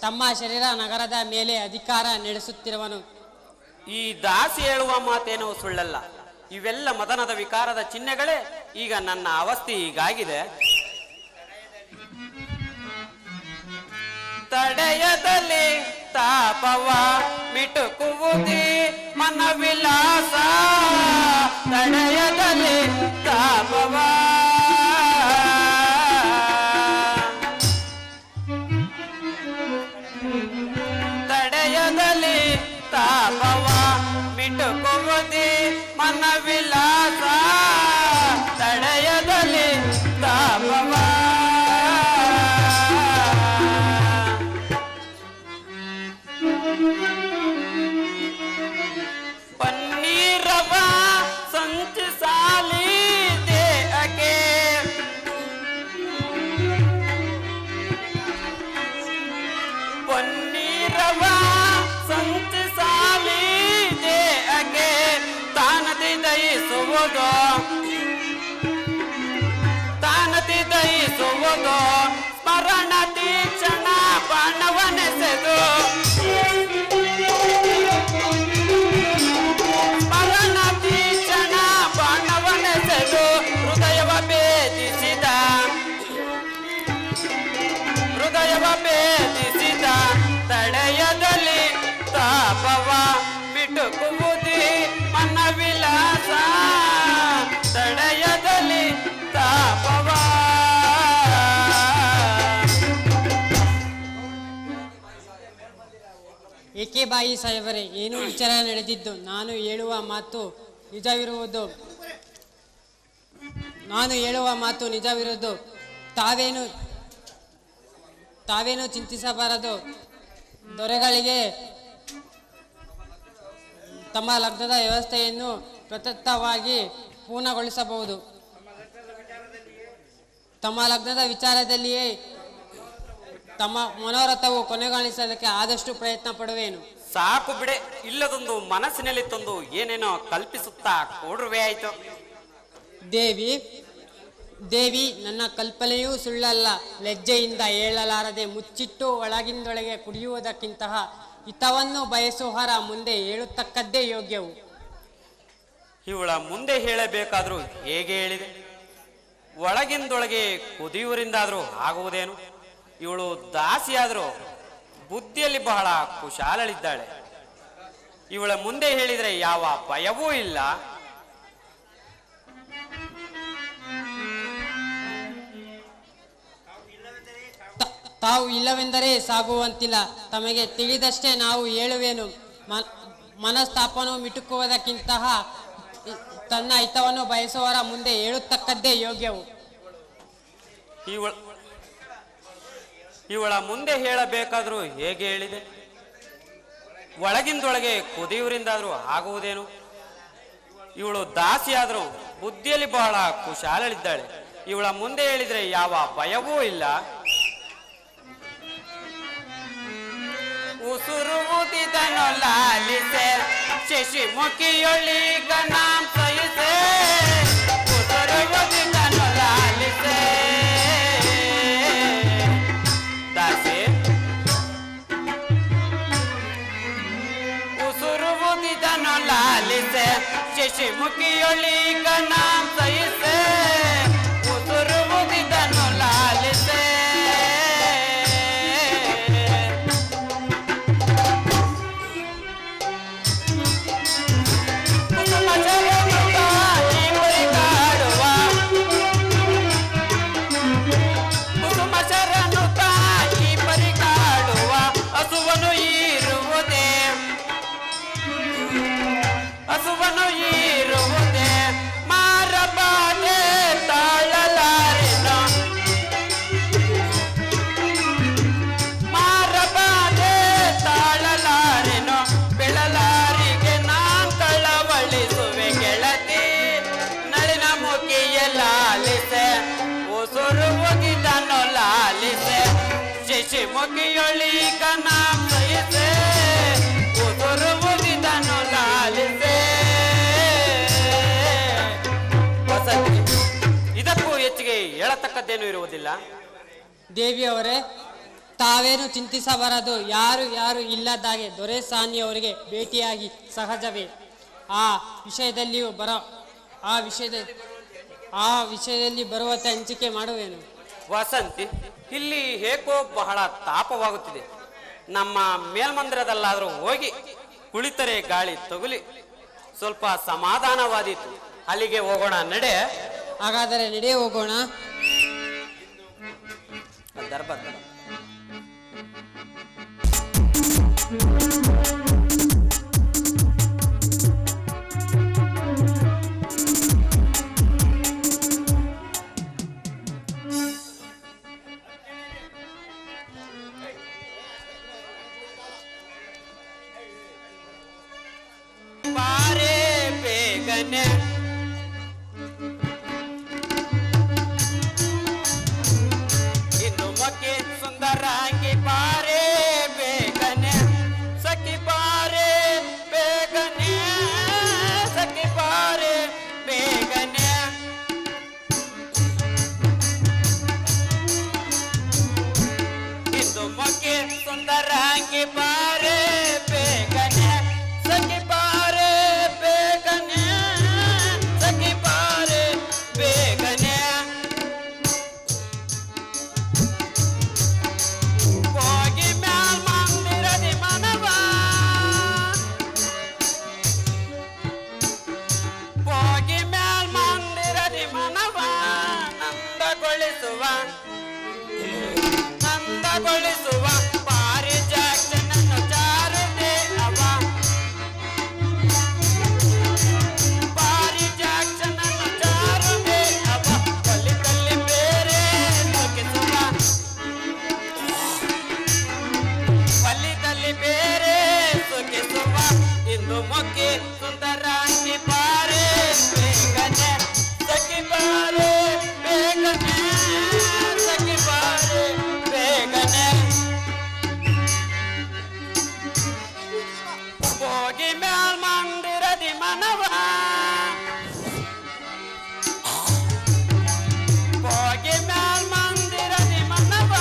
ತಮ್ಮ ಶರೀರ ನಗರದ ಮೇಲೆ ಅಧಿಕಾರ ನಡೆಸುತ್ತಿರುವನು. ಈ ದಾಸಿ ಹೇಳುವ ಮಾತೇನೋ ಸುಳ್ಳಲ್ಲ. ಇವೆಲ್ಲ ಮದನದ ವಿಕಾರದ ಚಿಹ್ನೆಗಳೇ. ಈಗ ನನ್ನ ಅವಸ್ಥೆ ಹೀಗಾಗಿದೆ. ತಡೆಯದಲ್ಲಿ ತಾಪವ ಮಿಟುಕುವುದಿ ಮನವಿಲಾಸ, ತಡೆಯದಲ್ಲಿ ತಾಪವ ತಡೆಯದಲ್ಲಿ ತಾಪವ ಮಿಟುಕುವುದಿ ಮನವಿಲಾಸ, ತಡೆಯದಲ್ಲಿ ತಾಪವ ಪನ್ನೀರವ ಸಂಚಿಸಾಲಿ ದೇಹಕ್ಕೆ, ಪನ್ನೀರವ ಸಂಚಿಸಾಲಿ ದೇಹಕ್ಕೆ ತಾನತಿ ದಯಿಸುವುದು, ತಾನತಿ ದಯಿಸುವುದು ಸ್ಮರಣ ತೀಕ್ಷಣ ಬಾಣವನೆಸೆದು, ಸ್ಮರಣ ತೀಕ್ಷಣ ಬಾಣವನೆಸೆದು ಹೃದಯವ ಭೇದಿಸಿದ, ಹೃದಯವ ಭೇದಿಸಿದ ತಡೆಯದಲ್ಲಿ ತಾಪವ ಮಿಟುಕುವುದಿ ಮನವಿಲಾಸ, ತಡೆಯದಲ್ಲಿ ತಾಪವ. ಏಕೆ ಬಾಯಿ ಸಾಹೇಬರೇ, ಏನು ವಿಚಾರ ನಡೆದಿದ್ದು? ನಾನು ಹೇಳುವ ಮಾತು ನಿಜವಿರುವುದು, ನಾನು ಹೇಳುವ ಮಾತು ನಿಜವಿರುವುದು. ತಾವೇನು ಚಿಂತಿಸಬಾರದು. ದೊರೆಗಳಿಗೆ ತಮ್ಮ ಲಗ್ನದ ವ್ಯವಸ್ಥೆಯನ್ನು ಪ್ರತ್ಯಕ್ಷವಾಗಿ ಪೂರ್ಣಗೊಳಿಸಬಹುದು. ತಮ್ಮ ಲಗ್ನದ ವಿಚಾರದಲ್ಲಿಯೇ ತಮ್ಮ ಮನೋರಥವು ಕೊನೆಗಾಣಿಸಲಿಕ್ಕೆ ಆದಷ್ಟು ಪ್ರಯತ್ನ ಪಡುವೇನು. ಸಾಕು ಬಿಡೆ, ಇಲ್ಲದೊಂದು ಮನಸ್ಸಿನಲ್ಲಿ ತಂದು ಏನೇನೋ ಕಲ್ಪಿಸುತ್ತಾ ಕೂಡ್ರುವೆ ಆಯ್ತು. ದೇವಿ ನನ್ನ ಕಲ್ಪನೆಯೂ ಸುಳ್ಳಲ್ಲ. ಲಜ್ಜೆಯಿಂದ ಹೇಳಲಾರದೆ ಮುಚ್ಚಿಟ್ಟು ಒಳಗಿಂದೊಳಗೆ ಕುಡಿಯುವುದಕ್ಕಿಂತಹ ಹಿತವನ್ನು ಬಯಸುವರ ಮುಂದೆ ಹೇಳುತ್ತಕ್ಕದ್ದೇ ಯೋಗ್ಯವು. ಇವಳ ಮುಂದೆ ಹೇಳಬೇಕಾದ್ರೂ ಹೇಗೆ ಹೇಳಿದೆ? ಒಳಗಿಂದೊಳಗೆ ಕುದಿಯುವರಿಂದಾದ್ರೂ ಆಗುವುದೇನು? ಇವಳು ದಾಸಿಯಾದರೂ ಬುದ್ಧಿಯಲ್ಲಿ ಬಹಳ ಕುಶಾಲಳಿದ್ದಾಳೆ. ಇವಳ ಮುಂದೆ ಹೇಳಿದರೆ ಯಾವ ಭಯವೂ ಇಲ್ಲ. ತಾವು ಇಲ್ಲವೆಂದರೆ ಸಾಗುವಂತಿಲ್ಲ. ತಮಗೆ ತಿಳಿದಷ್ಟೇ ನಾವು ಹೇಳುವೇನು. ಮನಸ್ತಾಪನು ಮಿಟುಕುವುದಕ್ಕಿಂತಹ ತನ್ನ ಹಿತವನ್ನು ಬಯಸುವವರ ಮುಂದೆ ಹೇಳುತ್ತಕ್ಕದ್ದೇ ಯೋಗ್ಯವು. ಇವಳ ಮುಂದೆ ಹೇಳಬೇಕಾದ್ರೂ ಹೇಗೆ ಹೇಳಿದೆ? ಒಳಗಿಂದೊಳಗೆ ಕುದಿಯುವರಿಂದಾದ್ರೂ ಆಗುವುದೇನು? ಇವಳು ದಾಸಿಯಾದರೂ ಬುದ್ಧಿಯಲ್ಲಿ ಬಹಳ ಕುಶಾಲಳಿದ್ದಾಳೆ. ಇವಳ ಮುಂದೆ ಹೇಳಿದ್ರೆ ಯಾವ ಭಯವೂ ಇಲ್ಲ. ಉಸುರುವುದಿದನು ಲಾಲಿಸೆ ಶಶಿಮುಖಿಯೊಳಿ ಗಣಾಂ ಸಹಿಸೆ, ಉಸುರುವುದಿದನು ಲಾಲಿಸೆ ದಾಸೆ, ಉಸುರುವುದಿದನು ಲಾಲಿಸೆ ಶಶಿಮುಖಿಯೊಳಿ ಗಣಾಂ ಸಹಿಸೆ, ಉಸುರುವುದಿದನು ಲಾಲಿಸೆ. ಹಸುವನು ಇರುವುದೇ ಮಾರಬಾದೆ ತಾಳಲಾರೆನೋ, ಮಾರಬಾದೆ ತಾಳಲಾರೆನೋ, ಬೆಳಲಾರಿಗೆ ನಾನ್ ತಳವಳಿಸುವೆ ಗೆಳತಿ, ನಳಿನ ಮುಖಿಯ ಲಾಲಿಸೆ ಉಸುರು ಒಗಿದನು ಲಾಲಿಸೆ, ಶಶಿಮುಖಿಯೊಳಿಗ ನಾಂ ಸಹಿಸೆ, ಉಸುರು ಒಗಿದನು ಲಾಲಿಸೆ. ಇದಕ್ಕೂ ಹೆಚ್ಚಿಗೆ ಹೇಳತಕ್ಕದ್ದೇನೂ ಇರುವುದಿಲ್ಲ. ದೇವಿಯವರೇ, ತಾವೇನು ಚಿಂತಿಸಬಾರದು. ಯಾರು ಯಾರು ಇಲ್ಲದಾಗೆ ದೊರೆಸಾನಿಯವರಿಗೆ ಭೇಟಿಯಾಗಿ ಸಹಜವೇ. ಆ ವಿಷಯದಲ್ಲಿ ಬರುವಂತೆ ಹಂಚಿಕೆ ಮಾಡುವೇನು. ವಸಂತಿ, ಇಲ್ಲಿ ಹೇಗೋ ಬಹಳ ತಾಪವಾಗುತ್ತಿದೆ. ನಮ್ಮ ಮೇಲ್ಮಂದಿರದಲ್ಲಾದರೂ ಹೋಗಿ ಕುಳಿತರೆ ಗಾಳಿ ತಗುಲಿ ಸ್ವಲ್ಪ ಸಮಾಧಾನವಾದೀತು. ಅಲ್ಲಿಗೆ ಹೋಗೋಣ ನಡೆ. ಹಾಗಾದರೆ ನಡೆ ಹೋಗೋಣ. ದರ್ಬರ್ ಬಾರೆ ಬೇಗನೆ ಇಂದು ಮಕ್ಕೆ ಸುಂದರಾಂಗಿ ಬಾರೆ ಬೇಗನೆ ಸಖಿ ಬಾರೆ ಬೇಗನೆ ಸಖಿ ಬಾರೆ ಬೇಗನೆ ಇಂದು ಮಕ್ಕೆ ಸುಂದರಾಂಗಿ ಬಾರೆ ಬೇಗನೆ ಸಖಿ ಬಾರೆ ಬೇಗನೆ ಸಖಿ ಬಾರೆ ಬೇಗನೆ ಹೋಗಿ ಮ್ಯಾಲ್ ಮಂದಿರದಿ ಮನವ ಹೋಗಿ ಮ್ಯಾಲ್ ಮಂದಿರದಿ ಮನವ ನಂದಗೊಳಿಸುವ ಪಾರಿಜಾತನನ್ನು ಚಾರುದೆ ಅವ ಪಾರಿಜಾತನನ್ನು ಚಾರುದೆ ಅವ ಕಲ್ಲಿ ಬೇರೆ ಸುಖಿಸುವ ಕಲ್ಲಿ ಬೇರೆ ಸುಖಿಸುವ ಇಂದು ಮೊಕ್ಕೆ ಸುಂದರಾಂಗಿ ಬಾರೆ ಬೇಗನೆ ಸಖಿ ಬಾರೆ ಬೇಗನೆ ಸಖಿ ಬಾರೆ ಬೇಗನೆ ಹೋಗಿ ಮ್ಯಾಲ್ ಮಂದಿರದಿ ಮನವ ಹೋಗಿ ಮ್ಯಾಲ್ ಮಂದಿರದಿ ಮನವ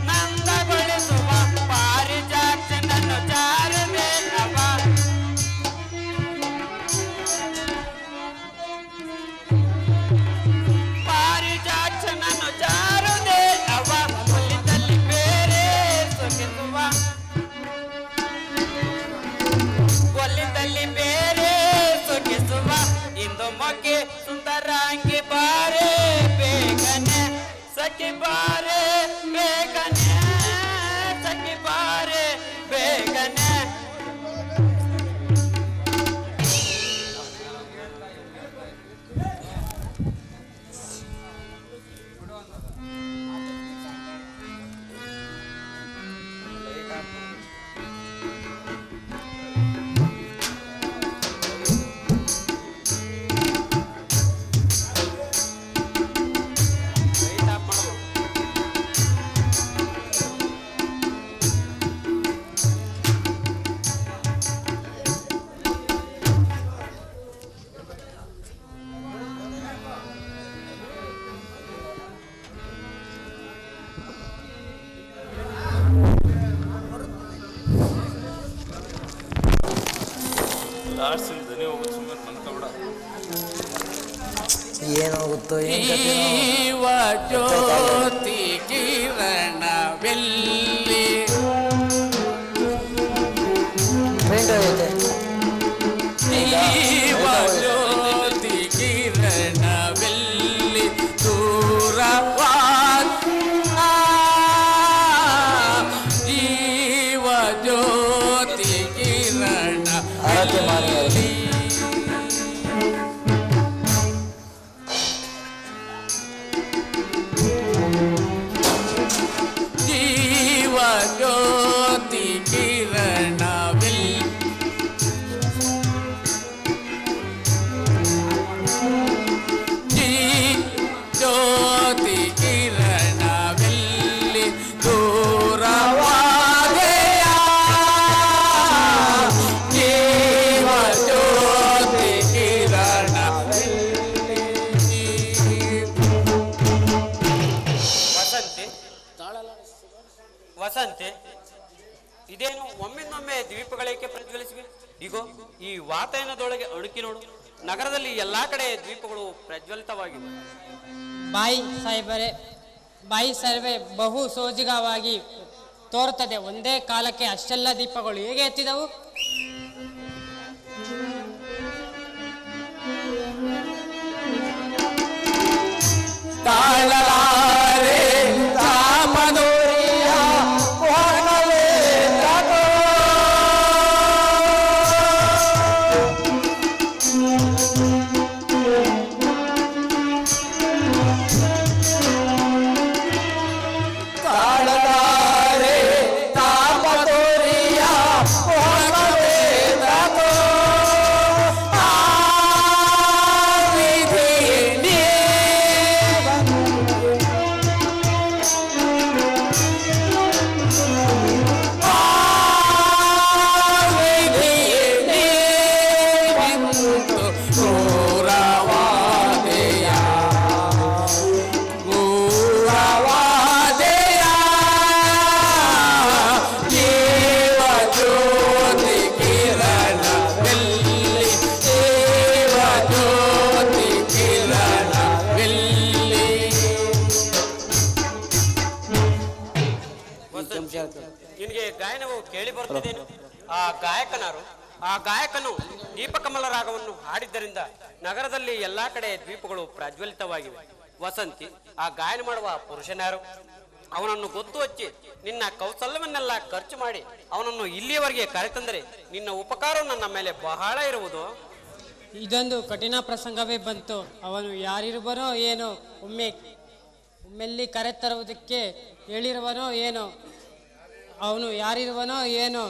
ನಂದಗೊಳಿಸುವ ಪಾರಿಜಾತನನ್ನು ಚಾರುದೆ ಅವ ಪಾರಿಜಾತನನ್ನು ಚಾರುದೆ ಅವ ಒಲಿದಲ್ಲಿ ಬೇರೆ ಸುಖಿಸುವ ಒಲಿದಲ್ಲಿ ಬೇರೆ ಸುಖಿಸುವ ಇಂದು ಮೊಗ್ಗೆ ಸುಂದರಾಂಗಿ ಬಾರೆ ಬೇಗನೆ ಸಖಿ ಬಾರೆ ಬೇಗನೆ ಸಖಿ ಬಾರೆ ಬೇಗನೆ ಏನಾಗುತ್ತೋ ಜೀವ ಜ್ಯೋತಿ ಕಿರಣವೆಲ್ಲಿ ಜೀವ ಜ್ಯೋತಿ ಕಿರಣವೆಲ್ಲಿ ದೂರವಾದ ಜೀವ ಜ್ಯೋತಿ ಕಿರಣ ಜೀವ ಜ್ಯೋತಿ ಕಿರಣವೆಲ್ಲಿ ಜ್ಯೋತಿ ಕಿರಣವೆಲ್ಲಿ ದೂರವಾದೆಯ ಇದೇನು ಒಮ್ಮಿಂದೊಮ್ಮೆ ದ್ವೀಪಗಳೇಕೆ ಪ್ರಜ್ವಲಿಸಿವೆ? ಈಗ ಈ ವಾತಾಯನದೊಳಗೆ ಅಣುಕಿ ನೋಡು, ನಗರದಲ್ಲಿ ಎಲ್ಲಾ ಕಡೆ ದ್ವೀಪಗಳು ಪ್ರಜ್ವಲಿತವಾಗಿವೆ. ಬಾಯಿ ಸಾಹೇಬರೇ, ಬಹು ಸೋಜಿಗವಾಗಿ ತೋರುತ್ತದೆ. ಒಂದೇ ಕಾಲಕ್ಕೆ ಅಷ್ಟೆಲ್ಲ ದೀಪಗಳು ಹೇಗೆ ಎತ್ತಿದವು? ತಾಳಲಾರೆ ತಾಮದೋರಿಯ ವಾಹನವೇ ತಗೋ. ತಾಳಲಾರೆ ತಾಮದೋರಿಯ ವಾಹನವೇ ತಗೋ. ಆ ವಿಧಿಯೇ ನಿನಗೆ ಗಾಯನವು ಕೇಳಿ ಬರುತ್ತಿದ್ದೇನು? ಆ ಗಾಯಕನು ದೀಪಕಮಲ ರಾಗವನ್ನು ಹಾಡಿದ್ದರಿಂದ ನಗರದಲ್ಲಿ ಎಲ್ಲಾ ಕಡೆ ದ್ವೀಪಗಳು ಪ್ರಜ್ವಲಿತವಾಗಿವೆ. ವಸಂತಿ, ಆ ಗಾಯನ ಮಾಡುವ ಪುರುಷನ್ಯಾರು? ಅವನನ್ನು ಗೊತ್ತು ಹಚ್ಚಿ ನಿನ್ನ ಕೌಶಲ್ಯವನ್ನೆಲ್ಲ ಖರ್ಚು ಮಾಡಿ ಅವನನ್ನು ಇಲ್ಲಿಯವರೆಗೆ ಕರೆತಂದರೆ ನಿನ್ನ ಉಪಕಾರವು ನನ್ನ ಮೇಲೆ ಬಹಳ ಇರುವುದು. ಇದೊಂದು ಕಠಿಣ ಪ್ರಸಂಗವೇ ಬಂತು. ಅವನು ಯಾರಿರುವನೋ ಏನೋ, ಒಮ್ಮೆಲ್ಲಿ ಕರೆತರುವುದಕ್ಕೆ ಹೇಳಿರುವನೋ ಏನೋ, ಅವನು ಯಾರಿರುವನೋ ಏನೋ,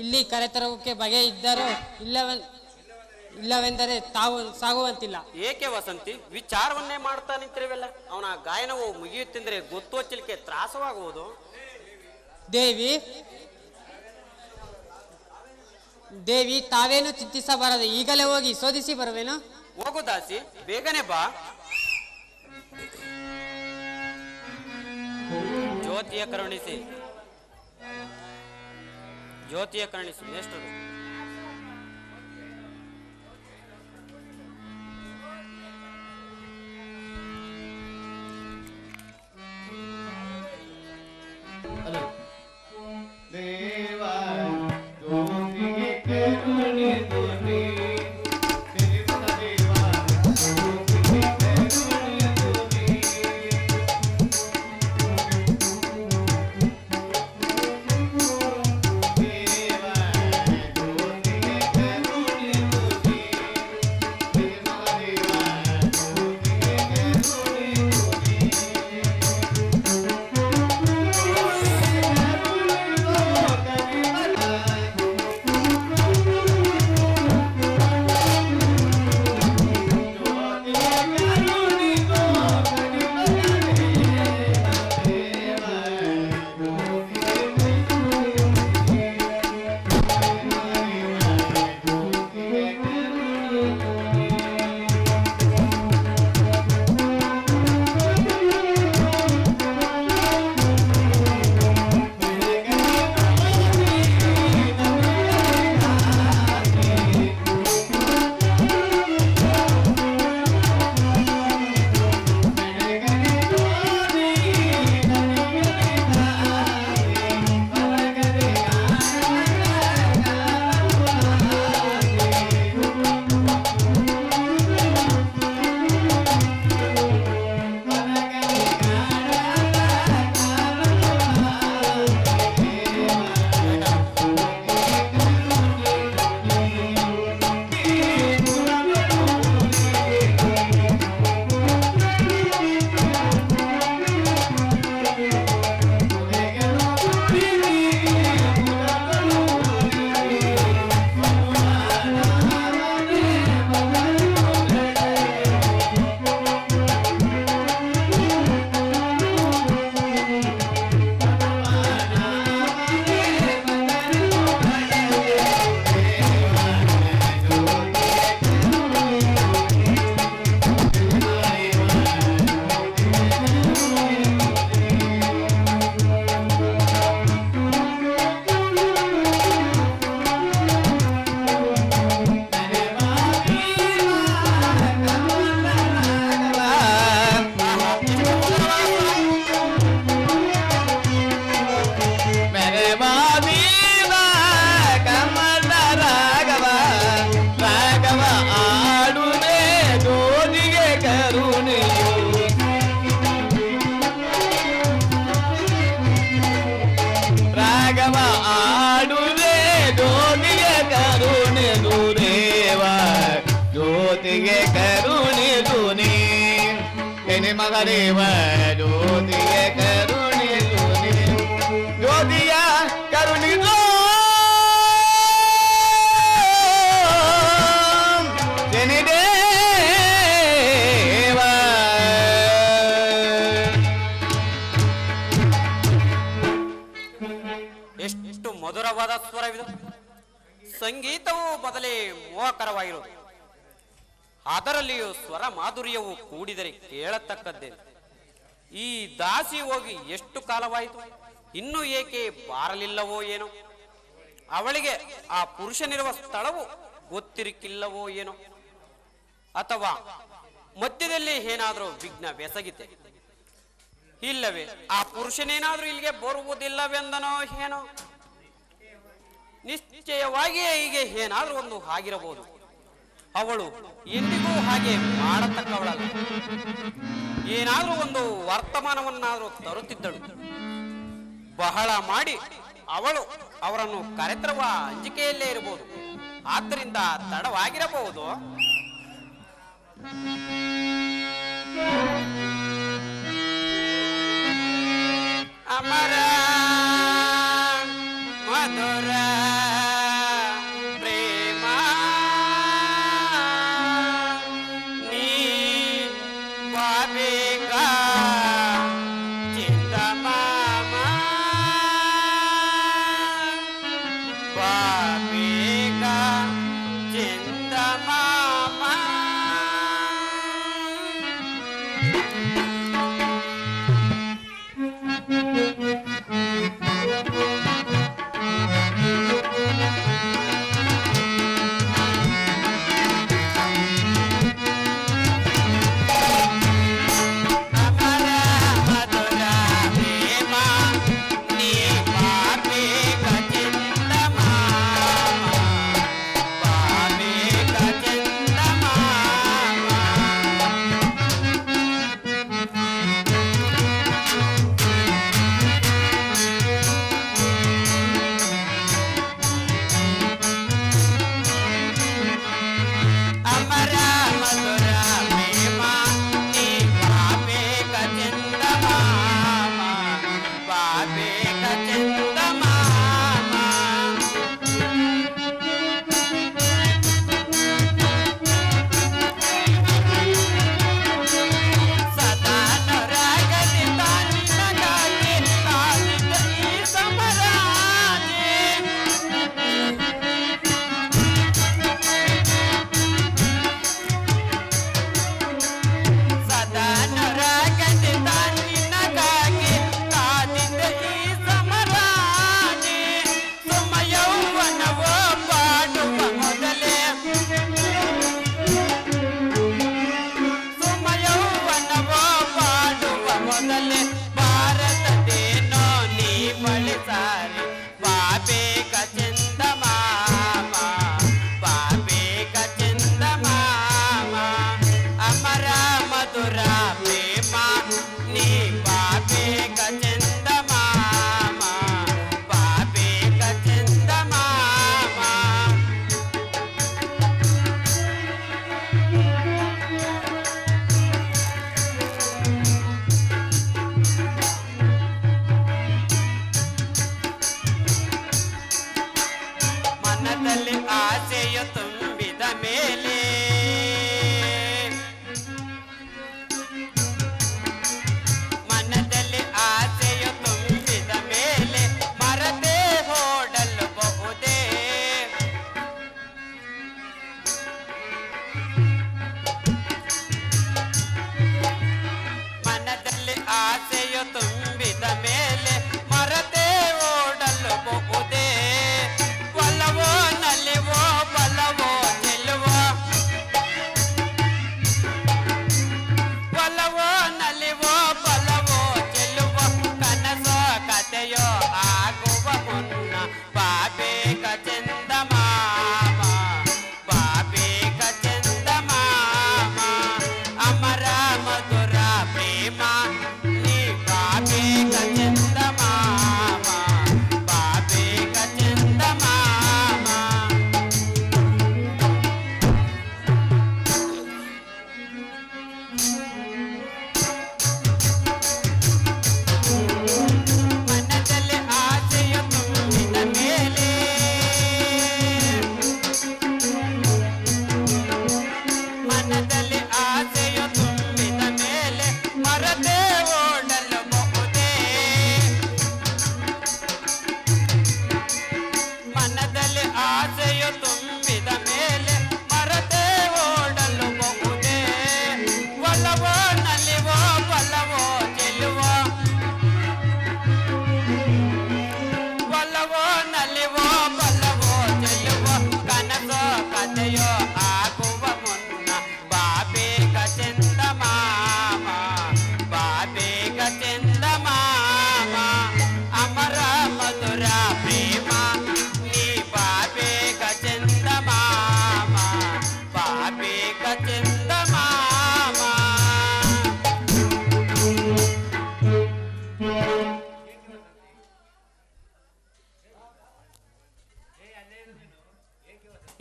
ಇಲ್ಲಿ ಕರೆತರುವುದಕ್ಕೆ ಬಗೆ ಇದ್ದರೋ ಇಲ್ಲವೆಂದರೆ ತಾವು ಸಾಗುವಂತಿಲ್ಲ. ಏಕೆ ವಸಂತಿ, ವಿಚಾರವನ್ನೇ ಮಾಡ್ತಾ ನಿಂತಿರುವೆಲ್ಲ? ಅವನ ಗಾಯನವು ಮುಗಿಯುತ್ತೆಂದರೆ ಗೊತ್ತು ಹಚ್ಚಲಿಕ್ಕೆ ತ್ರಾಸವಾಗುವುದು. ದೇವಿ, ತಾವೇನು ಚಿಂತಿಸಬಾರದು, ಈಗಲೇ ಹೋಗಿ ಶೋಧಿಸಿ ಬರುವೇನು? ಹೋಗು ದಾಸಿ, ಬೇಗನೆ ಬಾ. ಜ್ಯೋತಿಯ ಕರುಣಿಸಿ ಮೇಷ್ಟರು. ರಾಗವ ಆಡುವೆ ಜ್ಯೋತಿಗೆ ಕರುಣಿದು ದೇವ ಜ್ಯೋತಿಗೆ ಕರುಣಿದು ನೀ ಎನೆ ಮಗದೇವ ಜ್ಯೋತಿಗೆ ಕರುಣಿದು ನೀ ಜ್ಯೋತಿಯ ಕರುಣಿದು ಎಷ್ಟು ಮಧುರವಾದ ಸ್ವರವಿದು. ಸಂಗೀತವು ಮೊದಲೇ ಮೋಹಕರವಾಗಿರುವುದು, ಅದರಲ್ಲಿಯೂ ಸ್ವರ ಮಾಧುರ್ಯವು ಕೂಡಿದರೆ ಕೇಳತಕ್ಕದ್ದೇ. ಈ ದಾಸಿ ಹೋಗಿ ಎಷ್ಟು ಕಾಲವಾಯಿತು, ಇನ್ನೂ ಏಕೆ ಬಾರಲಿಲ್ಲವೋ ಏನೋ? ಅವಳಿಗೆ ಆ ಪುರುಷನಿರುವ ಸ್ಥಳವು ಗೊತ್ತಿರಕ್ಕಿಲ್ಲವೋ ಏನೋ? ಅಥವಾ ಮಧ್ಯದಲ್ಲಿ ಏನಾದರೂ ವಿಘ್ನ ಬೆಸಗಿದೆ, ಇಲ್ಲವೇ ಆ ಪುರುಷನೇನಾದ್ರೂ ಇಲ್ಲಿಗೆ ಬರುವುದಿಲ್ಲವೆಂದನೋ ಏನೋ? ನಿಶ್ಚಯವಾಗಿಯೇ ಹೀಗೆ ಏನಾದ್ರೂ ಒಂದು ಆಗಿರಬಹುದು. ಅವಳು ಎಂದಿಗೂ ಹಾಗೆ ಮಾಡತಕ್ಕವಳಲ್ಲ. ಏನಾದ್ರೂ ಒಂದು ವರ್ತಮಾನವನ್ನಾದ್ರೂ ತರುತ್ತಿದ್ದಳು. ಬಹಳ ಮಾಡಿ ಅವಳು ಅವರನ್ನು ಕರೆತರುವ ಅಂಜಿಕೆಯಲ್ಲೇ ಇರಬಹುದು. ಆದ್ದರಿಂದ ತಡವಾಗಿರಬಹುದು. ಅಮರ ಮಧುರ ಪ್ರೇಮ ನೀ ಬಾಬೇಗ ಚಿಂತ ಮಾಮ ಬಾಬೇಗ ಚಿಂತ ಮಾಮ. ಸಮರ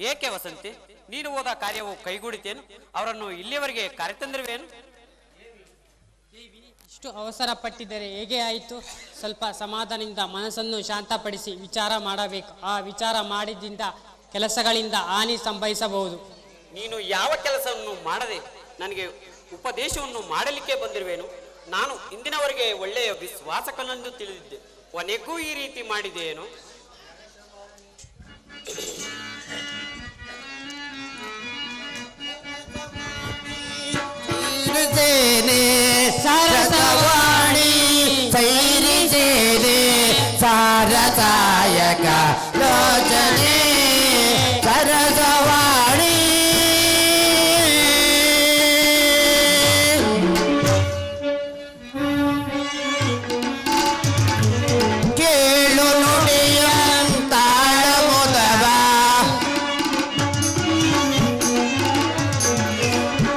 ಏಕೆ ವಸಂತಿ, ನೀನು ಹೋದ ಕಾರ್ಯವು ಕೈಗೂಡಿತೇನು? ಅವರನ್ನು ಇಲ್ಲಿಯವರೆಗೆ ಕರೆತಂದಿರುವೇನು? ಇಷ್ಟು ಅವಸರ ಪಟ್ಟಿದ್ದರೆ ಹೇಗೆ ಆಯಿತು? ಸ್ವಲ್ಪ ಸಮಾಧಾನದಿಂದ ಮನಸ್ಸನ್ನು ಶಾಂತಪಡಿಸಿ ವಿಚಾರ ಮಾಡಬೇಕು. ಆ ವಿಚಾರ ಮಾಡಿದಿಂದ ಕೆಲಸಗಳಿಂದ ಹಾನಿ ಸಂಭವಿಸಬಹುದು. ನೀನು ಯಾವ ಕೆಲಸವನ್ನು ಮಾಡದೆ ನನಗೆ ಉಪದೇಶವನ್ನು ಮಾಡಲಿಕ್ಕೆ ಬಂದಿರುವೇನು? ನಾನು ಇಂದಿನವರೆಗೆ ಒಳ್ಳೆಯ ವಿಶ್ವಾಸಕನೆಂದು ತಿಳಿದಿದ್ದೆ, ಕೊನೆಗೂ ಈ ರೀತಿ ಮಾಡಿದೆಯೇನು? ಸರಸವಾಣಿ ಸೈರಿಸೇನೆ ಸಾರಸಾಯಕ ಲೋಚನೆ ಸರಸವಾಣಿ ಕೇಳು ನುಡಿಯ ತಾಳ ಮುದವ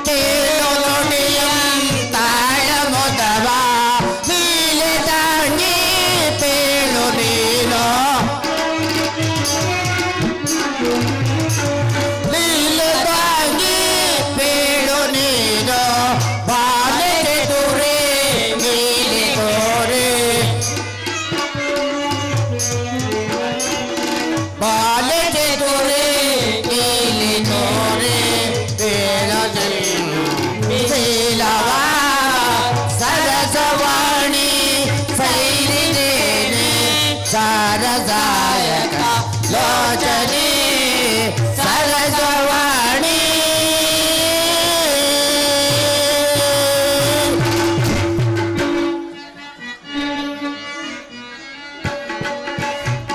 ಕೇಳು ನುಡಿಯ ತಾಳ ಮುದವ ನೀಲೆ ತಾಂಗಿ ಪೇಳು ನೀನು ನೀಲೆ ತಾಂಗಿ ಪೇಳು ನೀನು ಬಾಲೆ ತುರೆ ನೀಲಿ ತೋರೆ ಬಾಲೆ ತುರೆ ನೀಲಿ ತೋರೆ ಶೀಲವ ಸರಸವಾಣಿ ಸೈರಿದೇನೆ ಸಾರಸಾಯಕ ಲೋಚನೆ ಸರಸವಾಣಿ